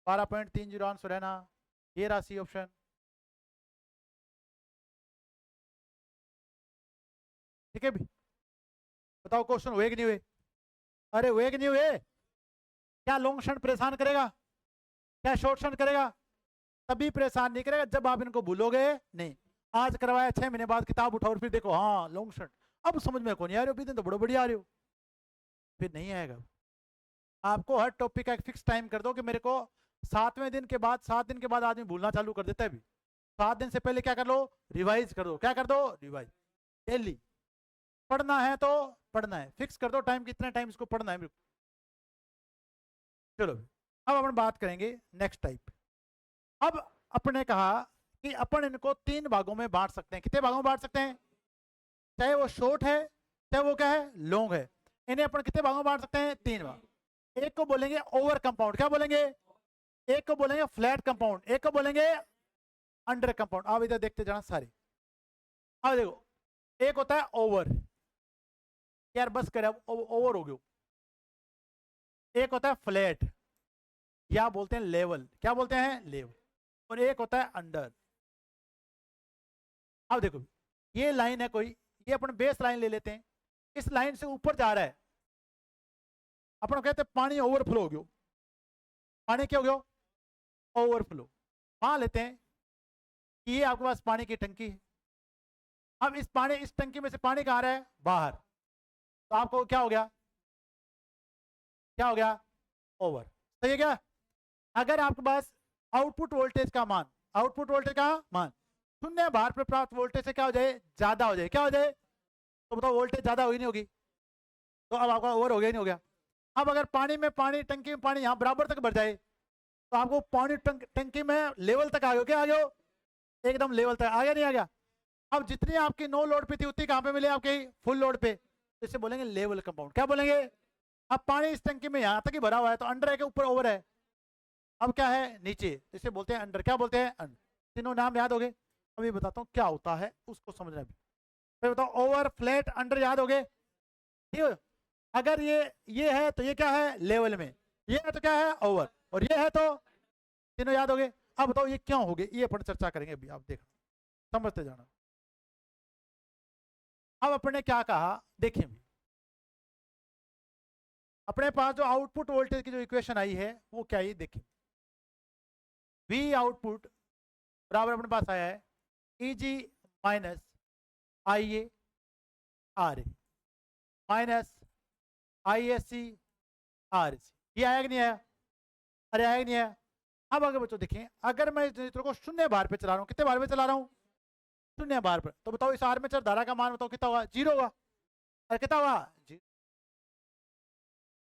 12.30 आंसर है ना, ये राशि ऑप्शन। ठीक है भी, बताओ क्वेश्चन हुए कि नहीं हुए? अरे हुए कि नहीं हुए? क्या लॉन्ग शंट परेशान करेगा? क्या शॉर्ट शंट करेगा? तभी परेशान नहीं करेगा जब आप इनको भूलोगे नहीं। आज करवाया 6 महीने बाद किताब उठाओ और फिर देखो हाँ लॉन्ग शंट, अब समझ में कौन नहीं आ रहे हो, बीते तो बड़ो बढ़िया आ रहे हो, फिर नहीं आएगा। आपको हर टॉपिक का एक फिक्स टाइम कर दो कि मेरे को 7वें दिन के बाद, 7 दिन के बाद आदमी भूलना चालू कर देता है भी, 7 दिन से पहले क्या कर लो? रिवाइज कर दो। क्या कर दो? रिवाइज। डेली पढ़ना है तो पढ़ना है, फिक्स कर दो टाइम, कितने टाइम इसको पढ़ना है मेरे को। चलो अब अपन बात करेंगे नेक्स्ट टाइप। अब अपने कहा कि अपन इनको 3 भागों में बांट सकते हैं। कितने भागों में बांट सकते हैं? चाहे वो शॉर्ट है चाहे वो क्या है लॉन्ग है, इन्हें अपन कितने भागों में बांट सकते हैं? 3 भाग। एक को बोलेंगे ओवर कंपाउंड, क्या बोलेंगे? एक को बोलेंगे फ्लैट कंपाउंड, एक को बोलेंगे अंडर कंपाउंड। आप इधर देखते जाना सारे। अब देखो, एक होता है ओवर, यार बस कर ओवर हो गयो। एक होता है फ्लैट, या बोलते हैं लेवल, क्या बोलते हैं? लेवल। और एक होता है अंडर। अब देखो ये लाइन है कोई, ये अपन बेस लाइन ले लेते हैं, इस लाइन से ऊपर जा रहा है, अपन कहते हैं पानी ओवरफ्लो हो गयो। पानी क्या हो गयो? ओवरफ्लो। मान लेते हैं कि ये आपके पास पानी की टंकी है। अब इस टंकी में से पानी कहाँ आ रहा है? बाहर। तो आपको क्या हो गया? क्या हो गया? ओवर। सही है क्या? अगर आपके पास आउटपुट वोल्टेज का मान, आउटपुट वोल्टेज का मान शून्य भार पर प्राप्त वोल्टेज से क्या हो जाए? ज्यादा हो जाए। क्या हो जाए? तो बताओ वोल्टेज ज्यादा होगी नहीं होगी? तो अब आपका ओवर हो गया नहीं हो गया? अब अगर पानी टंकी में पानी यहाँ बराबर तक भर जाए तो आपको पानी टंकी में लेवल तक आ गया। क्या आ गया? एकदम लेवल तक आ गया नहीं आ गया? अब जितनी आपकी नो लोड पे थी उतनी कहाँ पे मिले? आपके फुल लोड पे। तो इसे बोलेंगे लेवल कंपाउंड। क्या बोलेंगे? अब पानी इस टंकी में यहाँ तक ही भरा हुआ है तो अंडर है के ऊपर ओवर है? अब क्या है? नीचे। तो इसे बोलते हैं अंडर। क्या बोलते हैं? अंडर। तीनों नाम याद हो गए? अभी बताता हूँ क्या होता है उसको समझना भी। फिर बताओ ओवर फ्लैट अंडर याद हो गए? ठीक है। अगर ये है तो ये क्या है? लेवल में। ये है तो क्या है? ओवर। और ये है तो तीनों याद हो गए। अब बताओ ये क्यों हो गए, ये अपन चर्चा करेंगे अभी, आप देखो समझते जाना। अब अपने क्या कहा देखिए, अपने पास जो आउटपुट वोल्टेज की जो इक्वेशन आई है वो क्या है देखिए। V आउटपुट बराबर अपने पास आया है EG minus IA RA minus ISC RC। ये आया कि नहीं आया? अरे आया कि नहीं आया? अब अगर बच्चों देखें, अगर मैं इस जनरेटर को शून्य भार पे चला रहा हूँ, कितने भार पे चला रहा हूँ? शून्य भार पर। तो बताओ इस आर्मेचर धारा का मान बताओ कितना होगा? 0 होगा। अरे कितना होगा? 0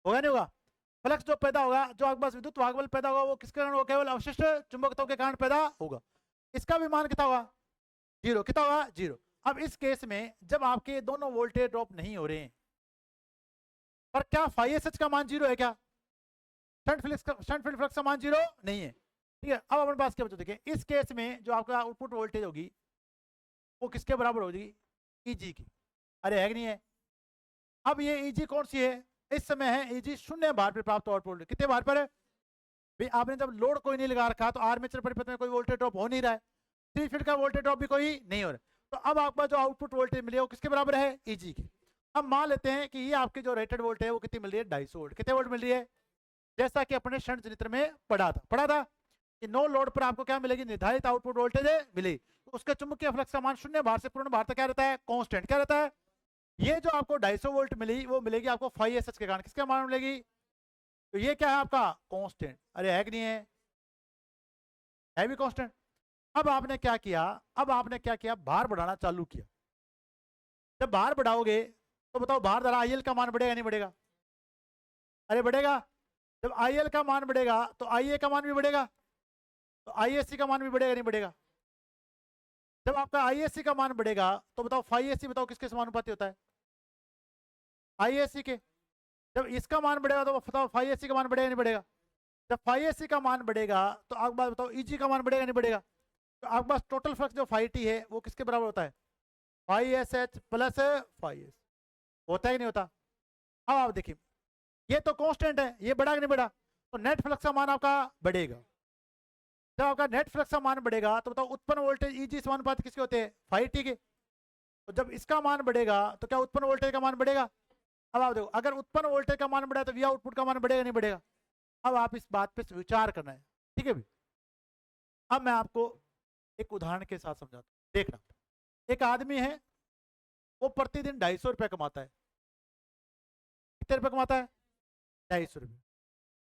होगा नहीं होगा? फ्लक्स जो पैदा होगा, जो आपके पास विद्युत वाहकबल पैदा होगा वो किसके कारण? वो केवल अवशिष्ट चुंबकत्व के कारण पैदा होगा। इसका भी मान कितना होगा, 0। कितना होगा, 0। अब इस केस में जब आपके दोनों वोल्टेज ड्रॉप नहीं हो रहे हैं, पर क्या फाई एस एच का मान 0 है क्या, शंट फील्ड फ्लक्स का मान 0 नहीं है। ठीक है, अब अपने पास क्या बच्चों देखिए, इस केस में जो आपका आउटपुट वोल्टेज होगी वो किसके बराबर होगी, ईजी की। अरे है कि नहीं है। अब ये ईजी कौन सी है, इस समय है ईजी 0 भार पर प्राप्त आउटपुट। कितने भार पर है भाई, आपने जब लोड कोई नहीं लगा रखा तो आर्मेचर परिपथ में कोई वोल्टेज ड्रॉप हो नहीं रहा है, थ्री फील्ड का वोल्टेज ड्रॉप भी कोई नहीं हो रहा है। तो अब आपका जो आउटपुट वोल्टेज मिले वो किसके बराबर है, ईजी की। अब मान लेते हैं कि ये आपकी जो रेटेड वोल्टेज है वो कितनी मिल रही है, 250 वोल्ट। कितने वोल्ट मिल रही है, जैसा कि अपने शंट जनित्र में पढ़ा था कि नो लोड पर आपको क्या मिलेगी, निर्धारित आउटपुट वोल्टेज मिलेगी। तो उसके चुंबकीय फ्लक्स का मान 0 भार से पूर्ण भार तक क्या रहता है, कांस्टेंट। क्या रहता है, ये जो आपको 250 वोल्ट मिली वो मिलेगी आपको फाई एस एच के कारण। किसके मान मिलेगी, तो ये क्या है आपका कांस्टेंट। अरे है कि नहीं है भी कांस्टेंट। अब आपने क्या किया, भार बढ़ाना चालू किया। जब भार बढ़ाओगे तो बताओ भार द्वारा आईएल का मान बढ़ेगा नहीं बढ़ेगा, अरे बढ़ेगा। जब आईएल का मान बढ़ेगा तो आईए का मान भी बढ़ेगा, तो आईएससी का मान भी बढ़ेगा नहीं बढ़ेगा। जब आपका आईएससी का मान बढ़ेगा तो बताओ फाई एससी बताओ किसके समानुपाती होता है, आईएससी के। जब इसका मान बढ़ेगा तो बताओ फाई एससी का मान बढ़ेगा नहीं बढ़ेगा। जब फाई एससी का मान बढ़ेगा तो आपके पास बताओ ईजी का मान बढ़ेगा नहीं बढ़ेगा। तो आपके पास टोटल फ्लक्स जो फाई टी है वो किसके बराबर होता है, phi S H plus phi S. होता है कि नहीं होता। अब आप देखिए ये तो कांस्टेंट है, ये बढ़ा कि नहीं बढ़ा, तो नेट फ्लक्स का मान आपका बढ़ेगा। जब आपका नेट फ्लक्स का मान बढ़ेगा तो बताओ उत्पन्न वोल्टेज ईजी समानुपाती किसके होते हैं, फाई टी के। तो जब इसका मान बढ़ेगा तो क्या उत्पन्न वोल्टेज का मान बढ़ेगा। अब आप देखो अगर उत्पन्न वोल्टेज का मान बढ़ा तो वी आउटपुट का मान बढ़ेगा नहीं बढ़ेगा। अब आप इस बात पे विचार करना है, ठीक है भी। अब मैं आपको एक उदाहरण के साथ समझाता हूँ, देखना। एक आदमी है वो प्रतिदिन 250 रुपये कमाता है। कितने रुपए कमाता है, 250 रुपये।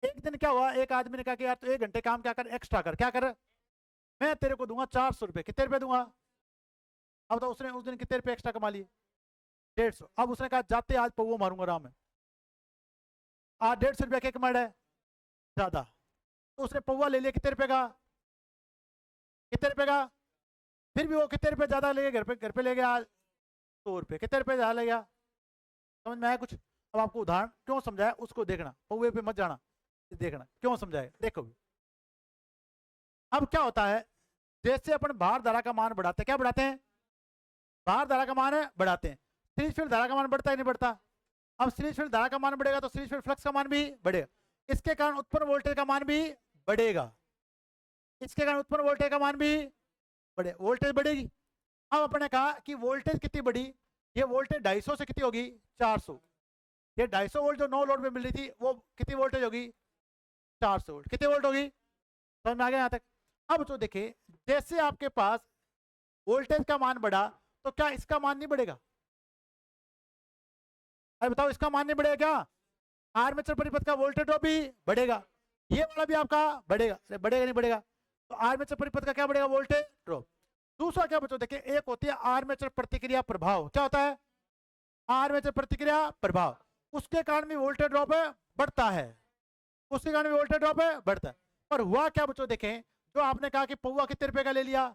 एक दिन क्या हुआ, एक आदमी ने कहा कि यार तो 1 घंटे काम क्या कर, एक्स्ट्रा कर। क्या कर, मैं तेरे को दूंगा 400 रुपये। कितने रुपये दूंगा, अब तो उसने उस दिन कितने रुपये एक्स्ट्रा कमा लिए, 150। अब उसने कहा जाते आज पौवा मारूंगा राम में, आज 150 रुपया के कमाया है ज्यादा, तो उसने पौवा ले लिया। कितने रुपए का, कितने रुपए का, फिर भी वो कितने रुपए ज्यादा ले गया, घर पे ले गया आज 100 रुपये। कितने रुपए ज्यादा ले गया, समझ में आया कुछ। अब आपको उदाहरण क्यों समझाया उसको देखना, पौवे पे मत जाना, देखना क्यों समझाए। देखो अब क्या होता है, जैसे अपन भार धारा का मान बढ़ाते हैं, क्या बढ़ाते हैं, भार धारा का मान बढ़ाते हैं। सीरीज फील्ड धारा का मान बढ़ता है नहीं बढ़ता। अब सीरीज फील्ड धारा का मान बढ़ेगा तो सीरीज फील्ड फ्लक्स का मान भी बढ़ेगा। इसके कारण उत्पन्न वोल्टेज का मान भी बढ़ेगा, इसके कारण उत्पन्न वोल्टेज का मान भी बढ़े, वोल्टेज बढ़ेगी। अब अपने कहा कि वोल्टेज कितनी बढ़ी, ये वोल्टेज 250 से कितनी होगी, 400। ये 250 वोल्ट जो नो लोड में मिल रही थी वो कितनी वोल्टेज होगी, 400 वोल्ट। कितनी वोल्ट होगी, समझ में आ गया यहाँ तक। अब तो देखिए जैसे आपके पास वोल्टेज का मान बढ़ा तो क्या इसका मान नहीं बढ़ेगा, अरे बताओ इसका मान नहीं बढ़ेगा क्या, आर्मेचर परिपथ का वोल्टेज ड्रॉप भी बढ़ेगा, ये वाला भी आपका बढ़ेगा। अरे बढ़ेगा नहीं बढ़ेगा, तो आर्मेचर परिपथ का क्या बढ़ेगा, वोल्टेज ड्रॉप। दूसरा क्या बच्चों देखिए, एक होती है आर्मेचर प्रतिक्रिया प्रभाव। क्या होता है, आर्मेचर प्रतिक्रिया प्रभाव, उसके कारण भी वोल्टेज ड्रॉप बढ़ता है, उसके कारण भी वोल्टेज ड्रॉप बढ़ता है। पर हुआ क्या बच्चों देखें, जो आपने कहा कि पौवा कितने रुपए का ले लिया,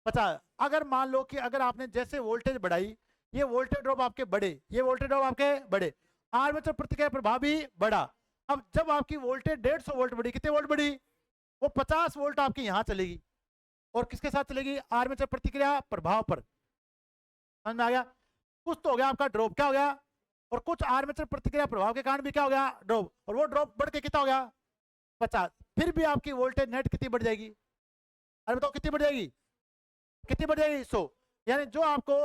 50। अगर मान लो कि अगर आपने जैसे वोल्टेज बढ़ाई, ये वोल्टेज ड्रॉप आपके बढ़े, ये वोल्टेज ड्रॉप आपके बढ़े, आर्मेचर प्रतिक्रिया प्रभाव भी बढ़ा। अब जब आपकी वोल्टेज 150 वोल्ट बढ़ी, कितने वोल्ट बढ़ी, वो 50 वोल्ट आपकी यहां चलेगी और किसके साथ चलेगी, आर्मेचर प्रतिक्रिया प्रभाव पर। समझ में आ गया, कुछ तो हो गया आपका ड्रॉप, क्या हो गया, और कुछ आर्मेचर प्रतिक्रिया प्रभाव के कारण भी क्या हो गया, ड्रॉप, और वो ड्रॉप बढ़ के कितना हो गया, 50। फिर भी आपकी वोल्टेज नेट कितनी बढ़ जाएगी, अरे बताओ कितनी बढ़ जाएगी, कितनी बढ़ जाएगी, 100। यानी जो आपको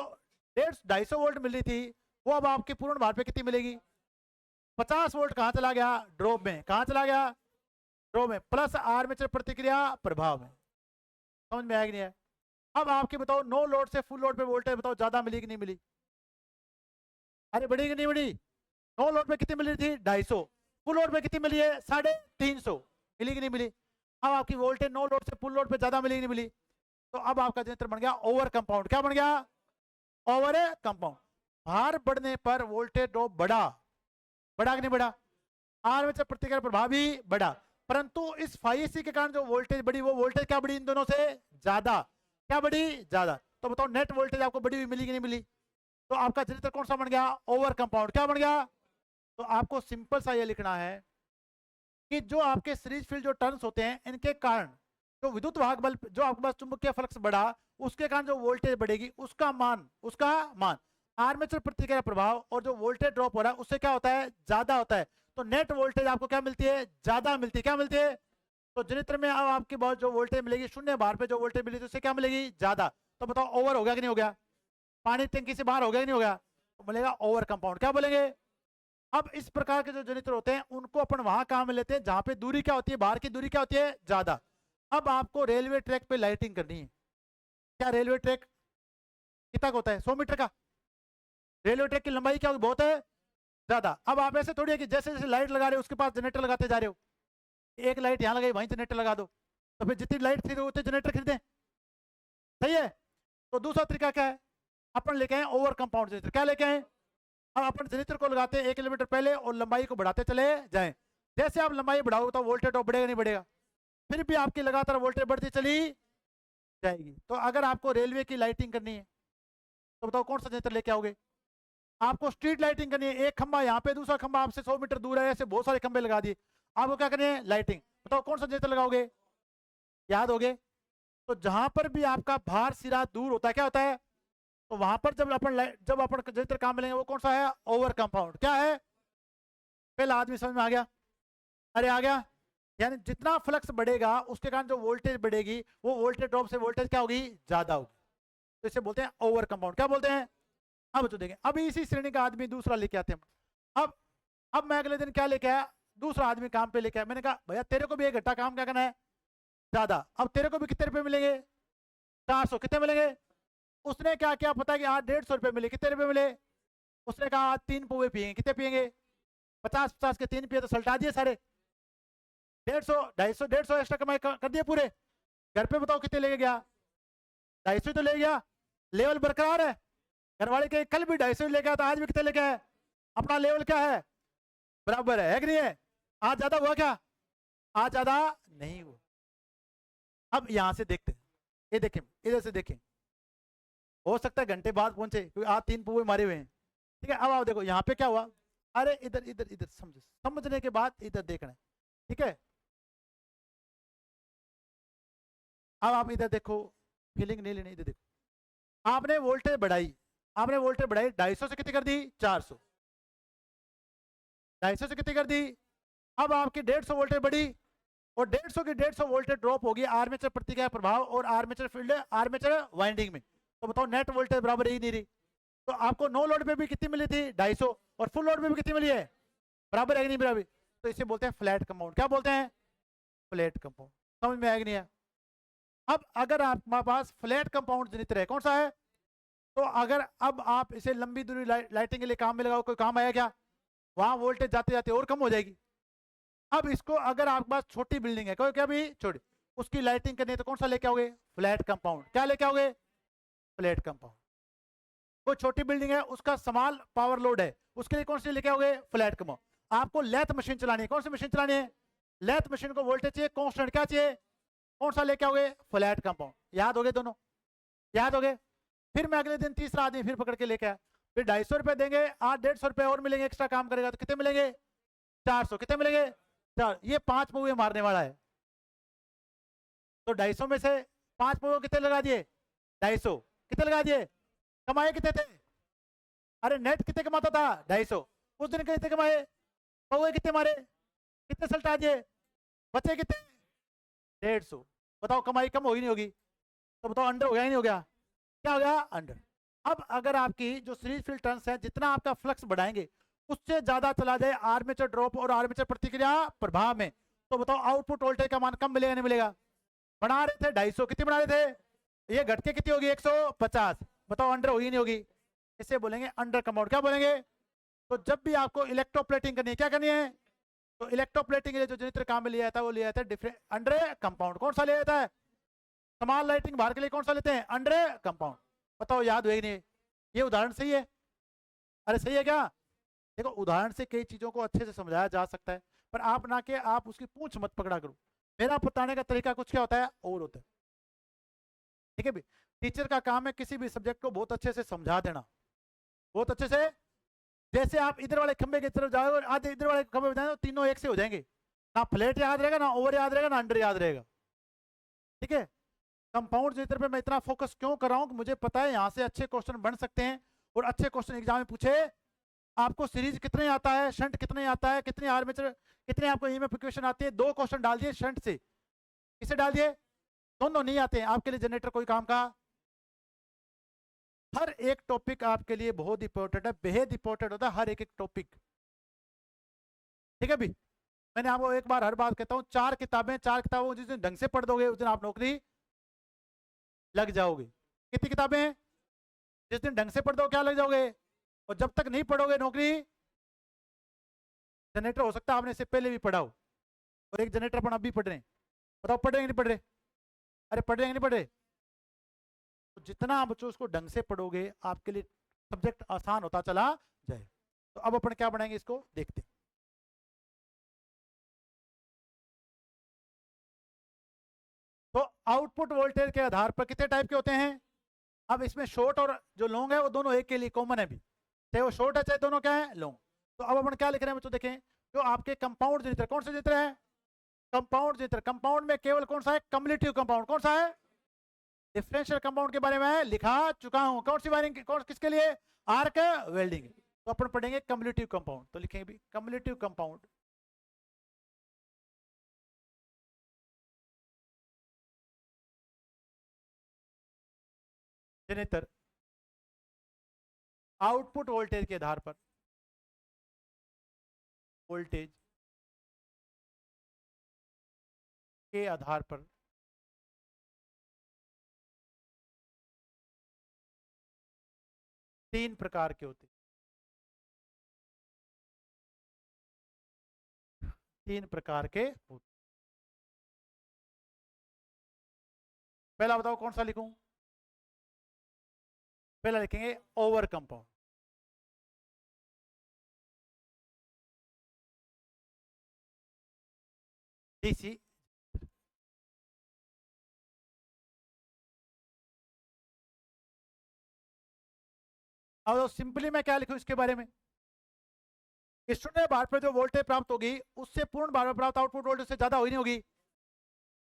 250 वोल्ट मिल रही थी वो अब आपके पूर्ण भार पे कितनी मिलेगी, 50 वोल्ट कहां चला गया, ड्रॉप में। कहां चला गया, ड्रॉप में, प्लस आर्मेचर प्रतिक्रिया प्रभाव में। समझ में आया कि नहीं है। अब आपकी बताओ नो लोड से फुल लोड पे वोल्टेज बताओ ज्यादा मिली कि नहीं मिली, अरे बढ़ी कि नहीं बढ़ी। नो लोड पे कितनी मिल रही थी, 250, फुल लोड पे कितनी मिली है, 350, मिली कि नहीं मिली। अब आपकी वोल्टेज नो लोड से फुल लोड पे ज्यादा मिली कि नहीं मिली। तो अब आपका जनरेटर बन गया ओवर कंपाउंड। क्या बन गया, ओवर कंपाउंड। भार बढ़ने पर वोल्टेज ड्रॉप बढ़ा, बढ़ा कि नहीं बढ़ा, आर्मेचर प्रतिक्रिया प्रभाव भी बढ़ा। परंतु इस फाई सी के कारण जो वोल्टेज बढ़ी वो वोल्टेज क्या बढ़ी, इन दोनों से ज्यादा। क्या बढ़ी, ज्यादा। तो बताओ नेट वोल्टेज आपको बढ़ी हुई मिली कि नहीं मिली? तो आपका जनरेटर कौन सा बन गया, ओवर कंपाउंड। क्या बन गया? तो आपको सिंपल सा ये लिखना है कि जो आपके सीरीज फील्ड जो टर्न्स होते हैं इनके कारण जो विद्युत वाहक बल जो आपके पास चुंबकीय फ्लक्स बढ़ा उसके कारण जो वोल्टेज बढ़ेगी उसका मान आर्मेचर प्रतिक्रिया प्रभाव और जो वोल्टेज ड्रॉप हो रहा है उससे क्या होता है, ज्यादा होता है। तो नेट वोल्टेज आपको क्या मिलती है, ज्यादा मिलती है। क्या मिलती है? तो जनरेटर में अब आपकी बहुत जो वोल्टेज मिलेगी शून्य बार पे जो वोल्टेज मिली थी उससे क्या मिलेगी, ज्यादा। तो बताओ ओवर हो गया कि नहीं हो गया, पानी टंकी से बाहर हो गया कि नहीं हो गया? तो बोलेगा ओवर कंपाउंड। क्या बोलेंगे? अब इस प्रकार के जो जनरेटर होते हैं उनको अपन वहां काम में लेते हैं जहां पे दूरी क्या होती है, बाहर की दूरी क्या होती है, ज्यादा। अब आपको रेलवे ट्रैक पे लाइटिंग करनी है। क्या रेलवे ट्रैक कितना का होता है, 100 मीटर का। रेलवे ट्रैक की लंबाई क्या होगी, बहुत है, ज्यादा। अब आप ऐसे थोड़ी है कि जैसे जैसे लाइट लगा रहे हो उसके पास जनरेटर लगाते जा रहे हो, एक लाइट यहाँ लगाई वहीं जनरेटर लगा दो, तो फिर जितनी लाइट खरीदो उतने जनरेटर खरीदे, सही है। तो दूसरा तरीका क्या है, अपन लेके आए ओवर कंपाउंड जनरेटर। क्या लेके आए, अब अपन जनरेटर को लगाते हैं 1 किलोमीटर पहले और लंबाई को बढ़ाते चले जाएं। जैसे आप लंबाई बढ़ाओगे तो वोल्टेज ड्रॉप बढ़ेगा नहीं बढ़ेगा, फिर भी आपकी लगातार वोल्टेज बढ़ती चली जाएगी। तो अगर आपको रेलवे की लाइटिंग करनी है तो बताओ कौन सा जनरेटर लेके आओगे? आपको स्ट्रीट लाइटिंग करनी है, एक खंबा यहाँ पे दूसरा खंबा आपसे 100 मीटर दूर है, ऐसे बहुत सारे खंबे लगा दिए, आपको क्या करनी है, लाइटिंग। बताओ कौन सा जनरेटर लगाओगे, याद होगे। तो जहां पर भी आपका भार सिरा दूर होता है क्या होता है, तो वहां पर जब अपन जनरेटर काम मिलेंगे वो कौन सा है, ओवर कंपाउंड। क्या है, पहला आदमी समझ में आ गया, अरे आ गया। यानी जितना फ्लक्स बढ़ेगा उसके कारण जो वोल्टेज बढ़ेगी वो वोल्टेज ड्रॉप से वोल्टेज क्या होगी, ज्यादा होगी। तो इसे बोलते हैं ओवर कंपाउंड। क्या बोलते हैं? अब तो देखें, अभी इसी श्रेणी का आदमी दूसरा लेके आते हैं। अब मैं अगले दिन क्या लेके आया, दूसरा आदमी काम पे लेके आया। मैंने कहा भैया तेरे को भी 1 घंटा काम क्या करना है, ज्यादा। अब तेरे को भी कितने रुपए मिलेंगे, 400। कितने मिलेंगे? उसने क्या क्या पता कि आज 150 रुपए मिले। कितने रुपए मिले? उसने कहा आज 3 पौवे पियेंगे। कितने पियेंगे? 50-50 के 3 पिए तो सल्टा दिए सारे, 150 250 150 एक्स्ट्रा कमाई कर दिए पूरे। घर पे बताओ कितने लेके गया, 250 तो ले गया, लेवल बरकरार है। घर वाले के कल भी 250 लेके आया था, आज भी कितने लेके आए, अपना लेवल क्या है, बराबर है कि नहीं है? आज ज्यादा हुआ क्या, आज ज्यादा नहीं हुआ। अब यहां से देखते हैं, ये देखें, इधर से देखें, हो सकता है घंटे बाद पहुंचे क्योंकि आज 3 पुए मारे हुए हैं। ठीक है, अब आप देखो यहाँ पे क्या हुआ, अरे इधर इधर इधर समझने के बाद इधर देखना है। ठीक है, अब आप इधर देखो, फीलिंग नहीं लेनी, इधर देखो। आपने वोल्टेज बढ़ाई, 250 से कितनी कर दी, 400। 250 से कितनी कर दी, अब आपकी 150 वोल्टेज बढ़ी और 150 की 150 वोल्टेज ड्रॉप होगी आर्मेचर प्रतिक्रिया प्रभाव और आर्मेचर फील्ड आर्मेचर वाइंडिंग में। तो बताओ नेट वोल्टेज बराबर ही नहीं रही। तो आपको नो लोड पे भी कितनी मिली थी, 250, और फुल लोड पे भी कितनी मिली है, बराबर है कि नहीं बराबर। तो इसे बोलते हैं फ्लैट कंपाउंड। क्या बोलते हैं, फ्लैट कंपाउंड। समझ में आएगा नहीं है? अब अगर आपके पास फ्लैट कंपाउंड जनरेटर है, कौन सा है, तो अगर अब आप इसे लंबी दूरी लाइटिंग के लिए काम में लगाओ, कोई काम आया क्या, वहां वोल्टेज जाते जाते और कम हो जाएगी। अब इसको अगर आपके पास छोटी बिल्डिंग है, कोई क्या भी छोटी, उसकी लाइटिंग करनी है तो कौन सा लेके आओगे, फ्लैट कंपाउंड। क्या लेके आओगे, फ्लैट कंपाउंड। कोई छोटी बिल्डिंग है उसका समान पावर लोड है, उसके लिए कौन सी लेके आओगे, फ्लैट कंपाउंड। आपको लेथ मशीन चलानी है, कौन सी मशीन चलानी है, लेथ मशीन को वोल्टेज चाहिए कांस्टेंट, क्या चाहिए, कौन सा लेके आओगे, फ्लैट कंपाउंड। याद हो गए दोनों, याद हो गए। फिर मैं अगले दिन तीसरा आदमी फिर पकड़ के लेके आया, फिर 250 रुपए देंगे, आज 150 रुपए और मिलेंगे, एक्स्ट्रा काम करेगा तो कितने मिलेंगे, 400। कितने मिलेंगे, 4। ये 5 पौवे मारने वाला है। तो 250 में से 5 पौवे कितने लगा दिए, 250। कितने लगा दिए, कमाए कितने थे, अरे नेट कितने कमाता था, 250। उस दिन कितने कमाए, पौवे कितने मारे, कितने सल्टा दिए, बचे कितने, 150। बताओ कमाई कम होगी नहीं होगी, तो बताओ अंडर हो गया ही नहीं हो गया, क्या हो गया, अंडर। अब अगर आपकी जो सीरीज फील्ड टर्न्स है जितना आपका फ्लक्स बढ़ाएंगे उससे ज्यादा चला जाए आर्मेचर ड्रॉप और आर्मेचर प्रतिक्रिया प्रभाव में, तो बताओ आउटपुट वोल्टेज का मान कम मिलेगा नहीं मिलेगा। बना रहे थे 250, कितनी बना रहे थे, ये घट के कितनी होगी, 150। बताओ अंडर होगी नहीं होगी, इसे बोलेंगे अंडर कंपाउंड। क्या बोलेंगे, तो जब भी आपको इलेक्ट्रोप्लेटिंग करनी है, क्या करनी है, तो इलेक्ट्रोप्लेटिंग के लिए जो जनरेटर काम में लिया जाता है वो लिया जाता है डिफरेंट अंडर कंपाउंड। कौन सा लिया जाता है, समान लाइटिंग बाहर के लिए कौन सा लेते हैं, अंडर कंपाउंड। बताओ याद हुए नहीं, ये उदाहरण सही है, अरे सही है क्या। देखो उदाहरण से कई चीजों को अच्छे से समझाया जा सकता है, पर आप ना के आप उसकी पूंछ मत पकड़ा करो। मेरा बताने का तरीका कुछ क्या होता है और होता है। ठीक है भी। टीचर का काम है किसी भी सब्जेक्ट को बहुत अच्छे से समझा देना, बहुत अच्छे से। जैसे आप इधर वाले खंबे की तरफ जाओगे, आधे इधर वाले खंबे पे जाएंगे तो तीनों एक से हो जाएंगे, ना फ्लैट याद रहेगा, ना ओवर याद रहेगा, ना अंडर याद रहेगा। ठीक है। कंपाउंड जिनित्र पे मैं इतना फोकस क्यों कर रहा हूँ, मुझे पता है यहाँ से अच्छे क्वेश्चन बन सकते हैं, और अच्छे क्वेश्चन एग्जाम में पूछे। आपको सीरीज कितने आता है, शंट कितने आता है, कितने आर्मेचर, कितने आपको ईएमएफ इक्वेशन आती है। 2 क्वेश्चन डाल दिए शंट से, किसे डाल दिए, दोनों नहीं आते हैं आपके लिए जनरेटर कोई काम का। हर एक टॉपिक आपके लिए बहुत इंपॉर्टेंट है, बेहद इंपॉर्टेंट होता है हर एक टॉपिक। ठीक है भी। मैंने आपको एक बार हर बात कहता हूँ, 4 किताबें, 4 किताबों जिस दिन ढंग से पढ़ दोगे उस दिन आप नौकरी लग जाओगे। कितनी किताबें हैं, जिस दिन ढंग से पढ़ दो क्या लग जाओगे, और जब तक नहीं पढ़ोगे नौकरी। जनरेटर हो सकता है आपने इससे पहले भी पढ़ा हो, और एक जनरेटर अपन अब भी पढ़ रहे हैं। बताओ पढ़ रहे हैं नहीं पढ़ रहे, अरे पढ़ रहे हैं नहीं पढ़ रहे। तो जितना आप बच्चों उसको ढंग से पढ़ोगे आपके लिए सब्जेक्ट आसान होता चला जाए। तो अब अपन क्या बनाएंगे इसको देखते हैं। तो आउटपुट वोल्टेज के आधार पर कितने टाइप के होते हैं। अब इसमें शॉर्ट और जो लॉन्ग है वो दोनों एक के लिए कॉमन है भी, चाहे वो शॉर्ट है चाहे दोनों क्या है लॉन्ग। तो अब अपन क्या लिख रहे हैं बच्चों, देखें जो आपके कंपाउंड जिनित्र, कौन से जिनित्र है, कंपाउंड जिनित्र। कंपाउंड में केवल कौन सा है, कम्युलेटिव कंपाउंड। कौन सा है, डिफरेंशियल कंपाउंड के बारे में लिखा चुका हूं। कौन सी वायरिंग, कौन किसके लिए, आर्क वेल्डिंग। तो अपन पढ़ेंगे कम्युलेटिव कंपाउंड, तो लिखेंगे भी कम्युलेटिव कंपाउंड। जिनित्र आउटपुट वोल्टेज के आधार पर, वोल्टेज के आधार पर 3 प्रकार के होते हैं। 3 प्रकार के होते। पहला बताओ कौन सा लिखूं, पहला लिखेंगे ओवर कंपाउंड। डीसी, अब सिंपली मैं क्या लिखूं इसके बारे में, कि शून्य भार पर जो वोल्टेज प्राप्त होगी उससे पूर्ण भार पर प्राप्त आउटपुट वोल्टेज से ज्यादा हुई नहीं होगी।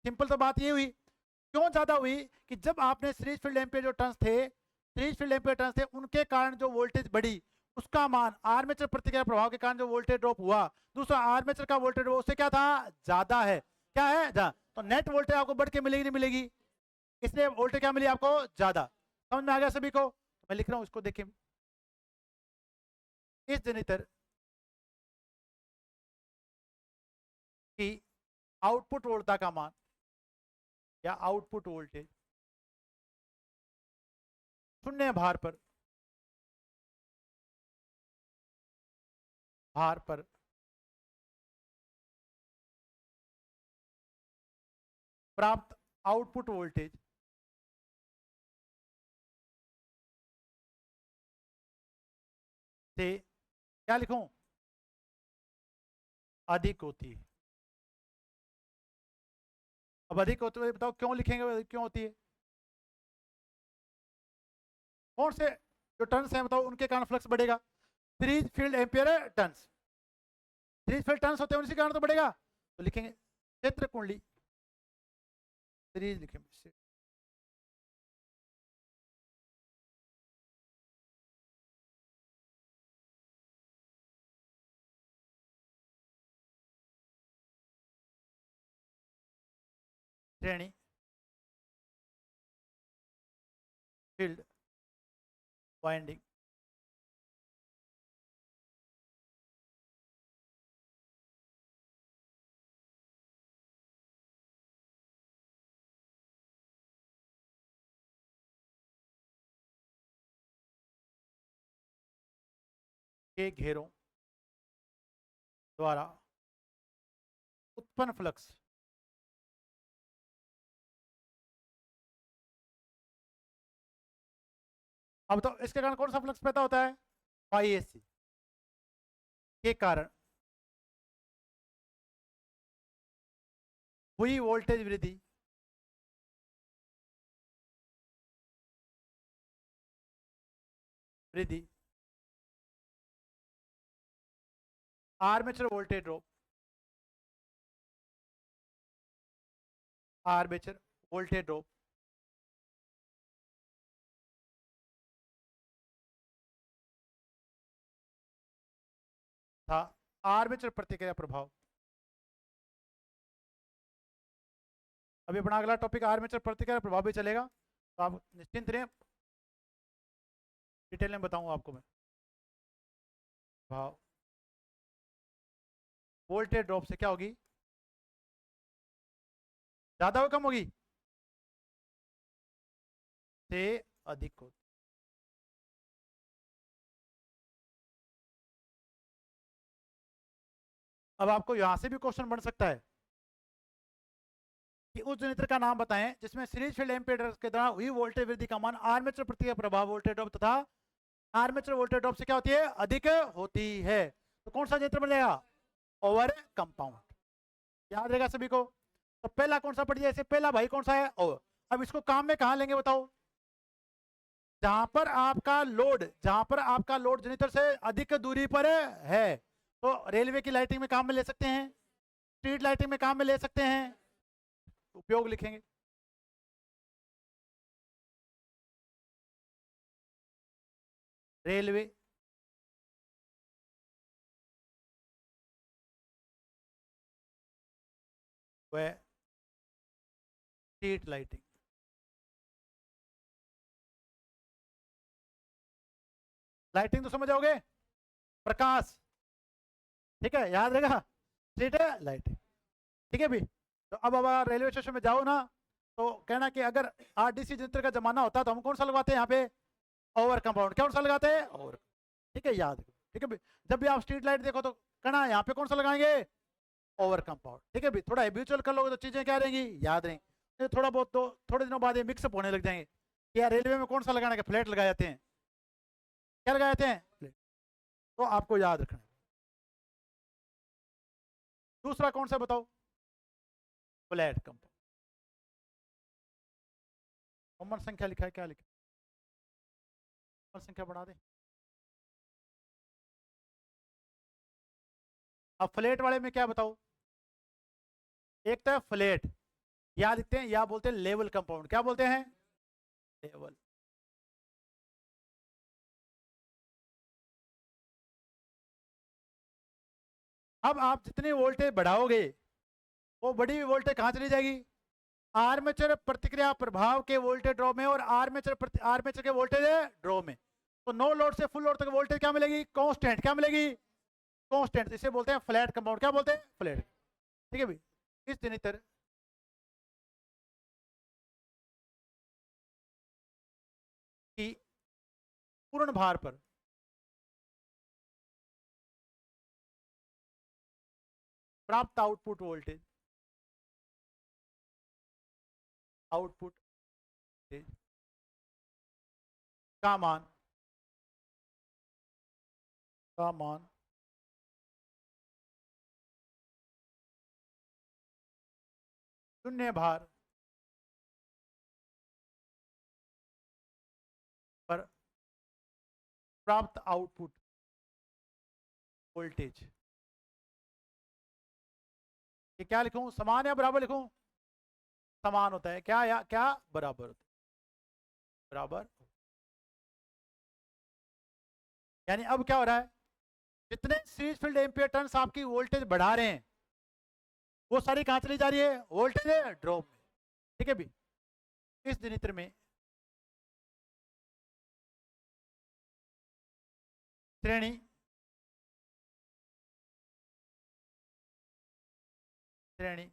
सिंपल तो बात ये हुई। क्यों ज्यादा हुई, कि जब आपने सीरीज फील्ड एम्पियर जो टर्न्स थे, सीरीज फील्ड एम्पियर टर्न्स थे, उनके कारण जो वोल्टेज बढ़ी उसका मान आर्मेचर प्रतिक्रिया प्रभाव के कारण जो वोल्टेज ड्रॉप हुआ, दूसरा आर्मेचर का वोल्टेज उससे क्या था, ज्यादा है। क्या है, ज्यादा। तो नेट वोल्टेज आपको बढ़ के मिलेगी नहीं मिलेगी, इसलिए वोल्टेज क्या मिली आपको, ज्यादा। समझ में आ गया सभी को। मैं लिख रहा हूं इसको, देखिए इस जनित्र की आउटपुट वोल्टता का मान या आउटपुट वोल्टेज शून्य भार पर प्राप्त आउटपुट वोल्टेज से क्या लिखूं, अधिक होती है। अब अधिक होते हुए बताओ क्यों लिखेंगे, क्यों होती है, कौन से जो टर्न्स हैं बताओ उनके कारण फ्लक्स बढ़ेगा। Series field ampere turns, series field turns होते हैं उसी कारण तो बढ़ेगा। तो लिखेंगे क्षेत्र कुंडली, सीरीज लिखेंगे श्रेणी फील्ड वाइंडिंग के घेरों द्वारा उत्पन्न फ्लक्स अब तो इसके कारण कौन सा फ्लक्स पैदा होता है, YAC के कारण हुई वोल्टेज वृद्धि वृद्धि, armature voltage drop, armature voltage drop, था आर्मेचर प्रतिक्रिया प्रभाव। अभी अपना अगला टॉपिक आर्मेचर प्रतिक्रिया प्रभाव भी चलेगा, तो आप निश्चिंत रहें, डिटेल में बताऊंगा आपको मैं। भाव वोल्टेज ड्रॉप से क्या होगी, ज्यादा हो कम होगी, से अधिक होगी। अब आपको यहां से भी क्वेश्चन बन सकता है कि उस जनित्र का नाम बताएं जिसमें सीरीज फील्ड एम्पीडेंस के दौरान हुई वोल्टेज वृद्धि का मान आर्मेचर प्रतिक्रिया प्रभाव वोल्टेज ड्रॉप तथा आर्मेचर वोल्टेज ड्रॉप से क्या होती है, अधिक होती है। तो कौन सा जनित्र बनेगा, ओवर कंपाउंड। याद रहेगा सभी को। तो पहला कौन सा पड़ जाए, पहला भाई कौन सा है, ओवर। अब इसको काम में कहां लेंगे बताओ, जहां पर आपका लोड जनित्र से अधिक दूरी पर है। तो रेलवे की लाइटिंग में काम में ले सकते हैं, स्ट्रीट लाइटिंग में काम में ले सकते हैं, उपयोग लिखेंगे। रेलवे, व स्ट्रीट लाइटिंग। लाइटिंग तो समझ आओगे, प्रकाश, ठीक है, याद रहेगा, स्ट्रीट लाइटिंग, ठीक है भी। तो अब रेलवे स्टेशन में जाओ ना, तो कहना कि अगर आरडीसी जंत्र का जमाना होता तो हम कौन सा लगवाते हैं यहाँ पे, ओवर कंपाउंड। कौन सा लगाते हैं, ओवर, ठीक है, याद, ठीक है भी। जब भी आप स्ट्रीट लाइट देखो तो कहना यहाँ पे कौन सा लगाएंगे, ओवर कंपाउंड, ठीक है भी। थोड़ा हैबिचुअल कर लोगे तो चीजें क्या रहेंगी, याद रहेंगी। थोड़ा बहुत तो थोड़े दिनों बाद ये मिक्सअप होने लग जाएंगे कि यार रेलवे में कौन सा लगाना है, फ्लैट लगाए जाते हैं, क्या लगाए जाते हैं, फ्लैट। तो आपको याद रखना है। दूसरा कौन सा बताओ, फ्लैट कंपाउंड। कॉमन संख्या लिखा है, क्या लिखा, कॉमन संख्या बढ़ा दे। अब फ्लैट वाले में क्या बताओ, एक तो फ्लैट, या लिखते हैं या बोलते हैं लेवल कंपाउंड। क्या बोलते हैं, लेवल। अब आप जितनी वोल्टेज बढ़ाओगे वो बड़ी वोल्टेज कहां चली जाएगी, आर्मेचर प्रतिक्रिया प्रभाव के वोल्टेज ड्रॉप में और आर्मेचर के वोल्टेज ड्रॉप में। तो नो लोड से फुल लोड तक वोल्टेज क्या मिलेगी, कांस्टेंट। क्या मिलेगी, कांस्टेंट। इसे बोलते हैं फ्लैट कंपाउंड। क्या बोलते हैं, फ्लैट, ठीक है भाई। इस जनित्र की पूर्ण भार पर प्राप्त आउटपुट वोल्टेज, आउटपुट का मान, का मान शून्य भार पर प्राप्त आउटपुट वोल्टेज। ये क्या लिखूं, समान या बराबर लिखूं, समान होता है। क्या या क्या, बराबर होता है, बराबर। यानी अब क्या हो रहा है, जितने सीरीज फील्ड एम्पियर टर्न्स आपकी वोल्टेज बढ़ा रहे हैं वो सारी कहां चली जा रही है, वोल्टेज ड्रॉप में, ठीक है भी। इस जनित्र में श्रेणी श्रेणी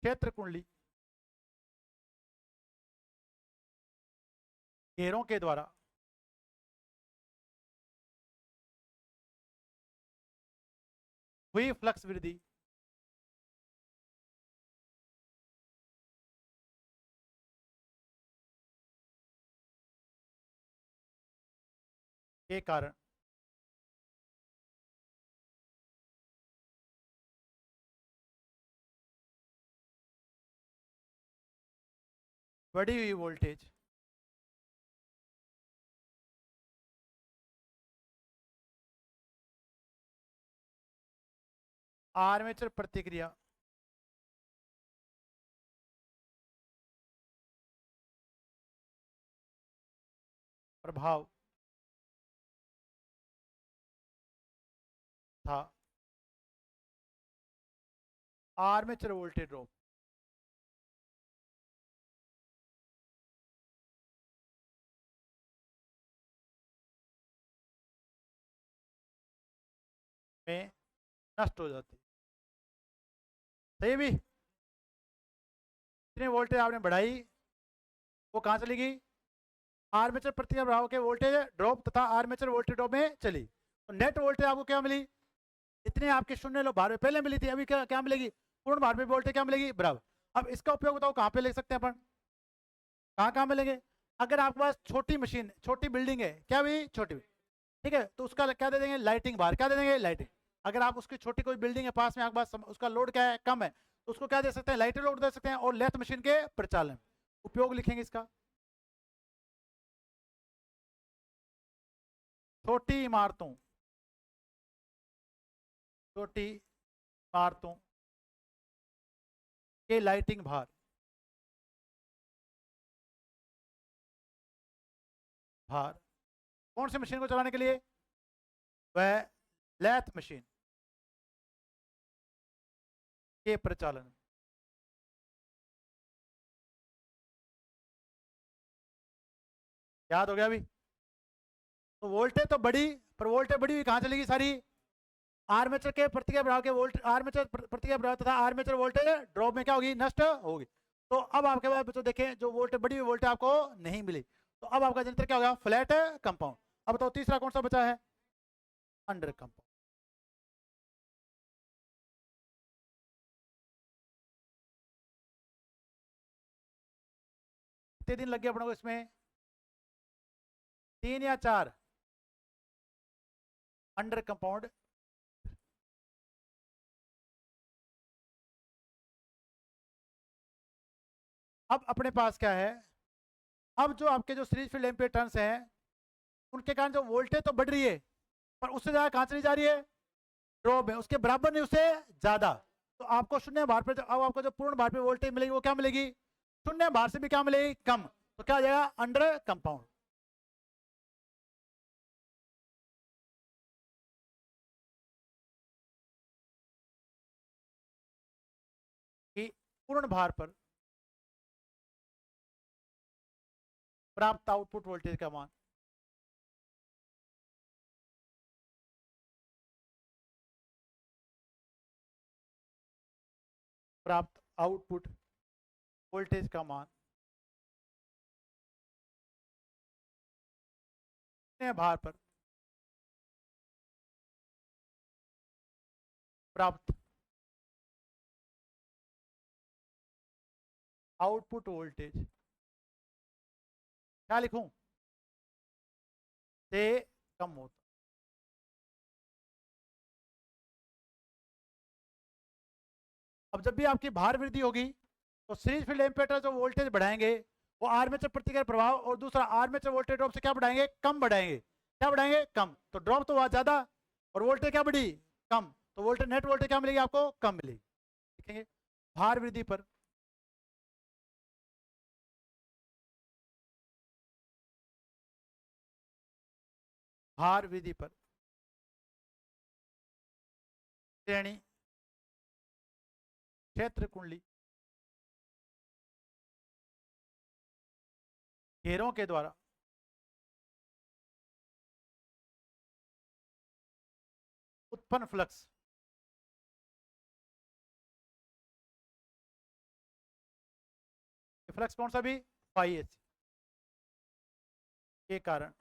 क्षेत्र कुंडली घेरों के द्वारा हुई फ्लक्स वृद्धि के कारण बढ़ी हुई वोल्टेज आर्मेचर प्रतिक्रिया प्रभाव था आर्मेचर वोल्टेज ड्रॉप। में नष्ट हो जाती। सही भी, इतनी वोल्टेज आपने बढ़ाई वो कहाँ चली गई? आर्मेचर प्रतिक्रिया प्रभाव के वोल्टेज ड्रॉप तथा आर्मेचर वोल्टेज ड्रॉप में चली। तो नेट वोल्टेज आपको क्या मिली? इतने आपके शून्य लो भार में पहले मिली थी, अभी क्या क्या मिलेगी? पूर्ण भार में वोल्टेज क्या मिलेगी? बराबर। अब इसका उपयोग बताओ कहाँ पे ले सकते हैं अपन? कहाँ कहाँ मिलेंगे? अगर आपके पास छोटी मशीन, छोटी बिल्डिंग है, क्या भी छोटी, ठीक है, तो उसका क्या दे देंगे? लाइटिंग बार। क्या दे देंगे? लाइटिंग। अगर आप उसकी छोटी कोई बिल्डिंग है पास में आपके पास, उसका लोड क्या है? कम है, तो उसको क्या दे सकते हैं? लाइटिंग लोड दे सकते हैं। और लेथ मशीन के प्रचालन उपयोग लिखेंगे इसका। छोटी इमारतों, छोटी इमारतों के लाइटिंग भार, भार कौन सी मशीन को चलाने के लिए? वह लेथ मशीन के प्रचालन। याद हो गया अभी? तो वोल्टेज तो बढ़ी, पर वोल्टेज बढ़ी हुई कहाँ चलेगी सारी? आर्मेचर के प्रतिक्रिया प्रभाव के वोल्ट, आर्मेचर प्रतिक्रिया प्रभाव तथा आर्मेचर वोल्टेज ड्रॉप में क्या होगी? नष्ट होगी। तो अब आपके पास बच्चों देखें, जो वोल्टेज बढ़ी हुई वोल्टेज आपको नहीं मिली, तो अब आपका जनरेटर क्या होगा? Flat compound. अब बताओ तीसरा कौन सा बचा है? Under compound. कितने दिन लग गए अपनों को इसमें? 3 या 4? Under compound. अब अपने पास क्या है? अब जो आपके जो सीरीज फील्ड एम्पीयर टर्न्स हैं, उनके कारण जो वोल्टेज तो बढ़ रही है, पर उससे ज्यादा कहां चली जा रही है? ड्रॉप है। उसके बराबर नहीं, उससे ज्यादा। तो आपको शून्य भार पे अब आपको जो पूर्ण भार पे वोल्टेज मिलेगी वो क्या मिलेगी? शून्य भार से भी क्या मिलेगी? कम। तो क्या आ जाएगा? Under compound. कि पूर्ण भार पर प्राप्त आउटपुट वोल्टेज का मान प्राप्त आउटपुट वोल्टेज का मान शून्य भार पर प्राप्त आउटपुट वोल्टेज क्या लिखूं? से कम होता। अब जब भी आपकी भार वृद्धि होगी, तो सीरीज फील्ड एम्पीयर जो वोल्टेज बढ़ाएंगे वो आर्मेचर प्रतिक्रिया प्रभाव और दूसरा आर्मेचर वोल्टेज ड्रॉप से क्या बढ़ाएंगे? कम बढ़ाएंगे। क्या बढ़ाएंगे? कम। तो ड्रॉप तो हुआ ज्यादा और वोल्टेज क्या बढ़ी? कम। तो वोल्टेज, नेट वोल्टेज क्या मिलेगी आपको? कम मिलेगी। लिखेंगे भार वृद्धि पर भार वृद्धि पर श्रेणी क्षेत्र कुंडली घेरों के द्वारा उत्पन्न फ्लक्स फ्लक्स कौन सा भी? फाई एच के कारण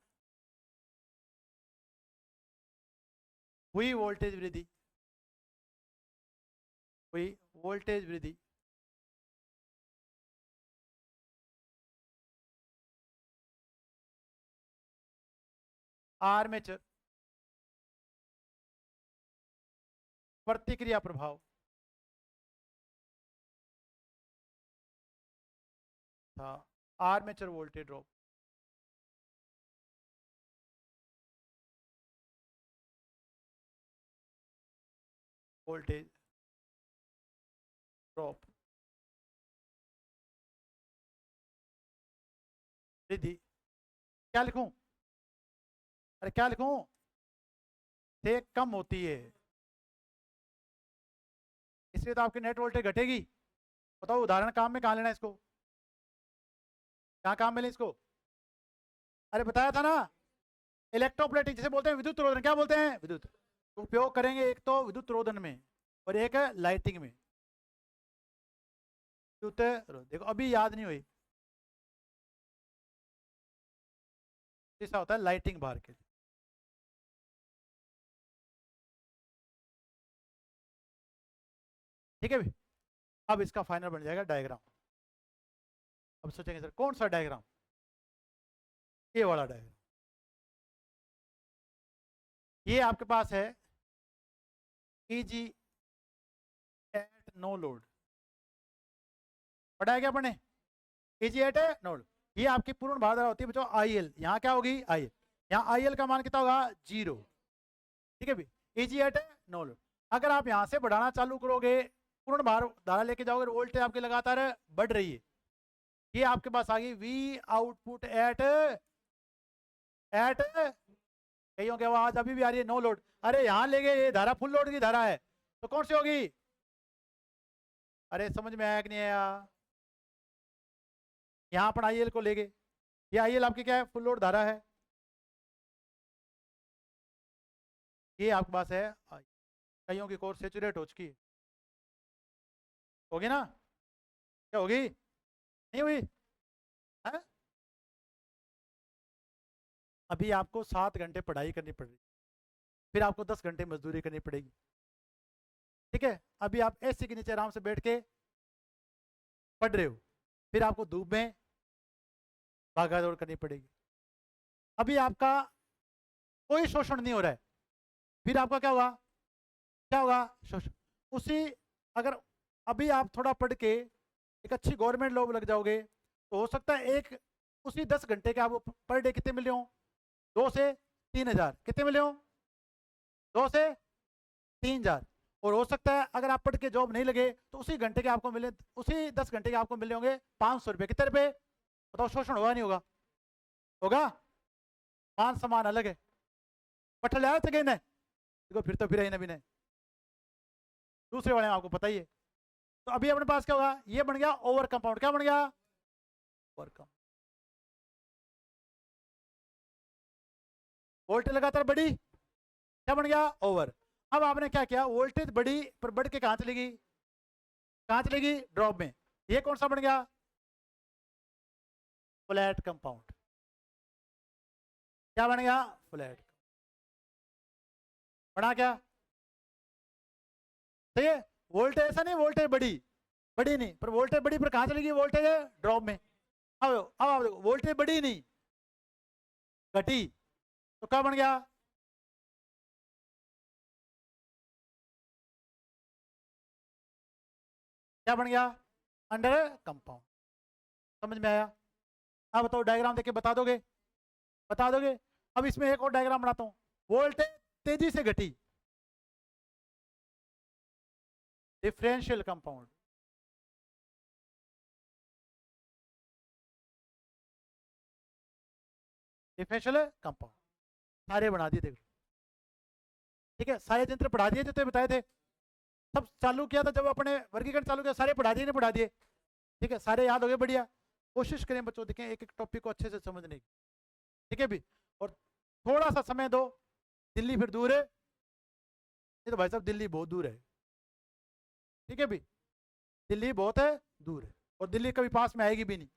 हुई वोल्टेज वृद्धि, हुई वोल्टेज वृद्धि आर्मेचर प्रतिक्रिया प्रभाव था armature voltage drop voltage drop. Riddhi क्या लिखूं? अरे क्या लिखूं? से कम होती है, इसलिए तो आपकी नेट वोल्टेज घटेगी। बताओ उदाहरण काम में कहाँ लेना है इसको? कहाँ काम में ले इसको? अरे बताया था ना, इलेक्ट्रोप्लेटिक जिसे बोलते हैं विद्युत रोधन। क्या बोलते हैं? विद्युत। उपयोग करेंगे एक तो विद्युत रोधन में और एक लाइटिंग में। विद्युत देखो अभी याद नहीं हुई, ऐसा होता है लाइटिंग बाहर के लिए। ठीक है भी। अब इसका फाइनल बन जाएगा डायग्राम। अब सोचेंगे सर कौन सा डायग्राम? ये वाला डायग्राम। ये आपके पास है ईजी एट नो लोड। पढ़ा है क्या आपने? E G at no load. ये आपकी पूर्ण भार धारा होती है बच्चों IL। यहाँ क्या होगी? IL। यहाँ IL का मान कितना होगा? 0। ठीक है भी। E G at no load. अगर आप यहाँ से बढ़ाना चालू करोगे, पूर्ण भार धारा लेके जाओगे, वोल्टेज आपकी लगातार बढ़ रही है। ये आपके पास आ गई V आउटपुट एट कईयों की आवाज अभी भी आ रही है नो लोड। अरे यहाँ ले गए, ये धारा फुल लोड की धारा है, तो कौन सी होगी? अरे समझ में आया कि नहीं आया? यहाँ पर IL को ले गए, ये IL आपकी क्या है? फुल लोड धारा है। ये आपके पास है कईयों की कोर सेचुरेट हो चुकी है। होगी ना? क्या होगी? नहीं हुई है? अभी आपको 7 घंटे पढ़ाई करनी पड़ेगी, फिर आपको 10 घंटे मजदूरी करनी पड़ेगी। ठीक है, अभी आप AC के नीचे आराम से बैठ के पढ़ रहे हो, फिर आपको धूप में भागा दौड़ करनी पड़ेगी। अभी आपका कोई शोषण नहीं हो रहा है, फिर आपका क्या होगा? क्या होगा? शोषण। उसी अगर अभी आप थोड़ा पढ़ के एक अच्छी गवर्नमेंट जॉब लग जाओगे, तो हो सकता है एक उसी 10 घंटे के आप पर डे कितने मिले हो? 2 से 3 हज़ार। कितने मिले हो? 2 से 3 हज़ार। और हो सकता है अगर आप पढ़ के जॉब नहीं लगे तो उसी घंटे के आपको मिले, उसी 10 घंटे के आपको मिले होंगे 500 रुपये। कितने रुपये? बताओ, शोषण होगा नहीं होगा? होगा। मान सम्मान अलग है। पठल आया थे कहने देखो, फिर तो फिर ही नबी ने दूसरे वाले में आपको पता ही है। तो अभी अपने पास क्या होगा? ये बन गया ओवर कंपाउंड। क्या बन गया? Over compound. वोल्टेज लगातार बढ़ी, क्या बन गया? ओवर। अब आपने क्या किया? वोल्टेज बढ़ी पर बढ़ के कहां चलेगी? कहां चलेगी? ड्रॉप में। ये कौन सा बन गया? Flat compound. क्या बन गया? फ्लैट। बना क्या? सही है। वोल्टेज ऐसा नहीं वोल्टेज बढ़ी, बढ़ी नहीं, पर वोल्टेज बढ़ी पर कहां चलेगी? वोल्टेज ड्रॉप में। अब आप देखो, वोल्टेज बढ़ी नहीं, घटी, तो क्या बन गया? क्या बन गया? Under compound. समझ में आया? अब बताओ, डायग्राम देख के बता दोगे? बता दोगे? अब इसमें एक और डायग्राम बनाता हूं। वोल्टेज तेजी से घटी, डिफरेंशियल कंपाउंड। डिफरेंशियल कंपाउंड सारे बना दिए, देखो। ठीक है, सारे यंत्र पढ़ा दिए जो तो बताए थे। सब चालू किया था जब अपने वर्गीकरण चालू किया, सारे पढ़ा दिए नहीं पढ़ा दिए? ठीक है, सारे याद हो गए? बढ़िया। कोशिश करें बच्चों, देखें एक एक टॉपिक को अच्छे से समझने की। ठीक है भी। और थोड़ा सा समय दो। दिल्ली फिर दूर है, नहीं तो भाई साहब दिल्ली बहुत दूर है। ठीक है भी, दिल्ली बहुत है दूर है, और दिल्ली कभी पास में आएगी भी नहीं।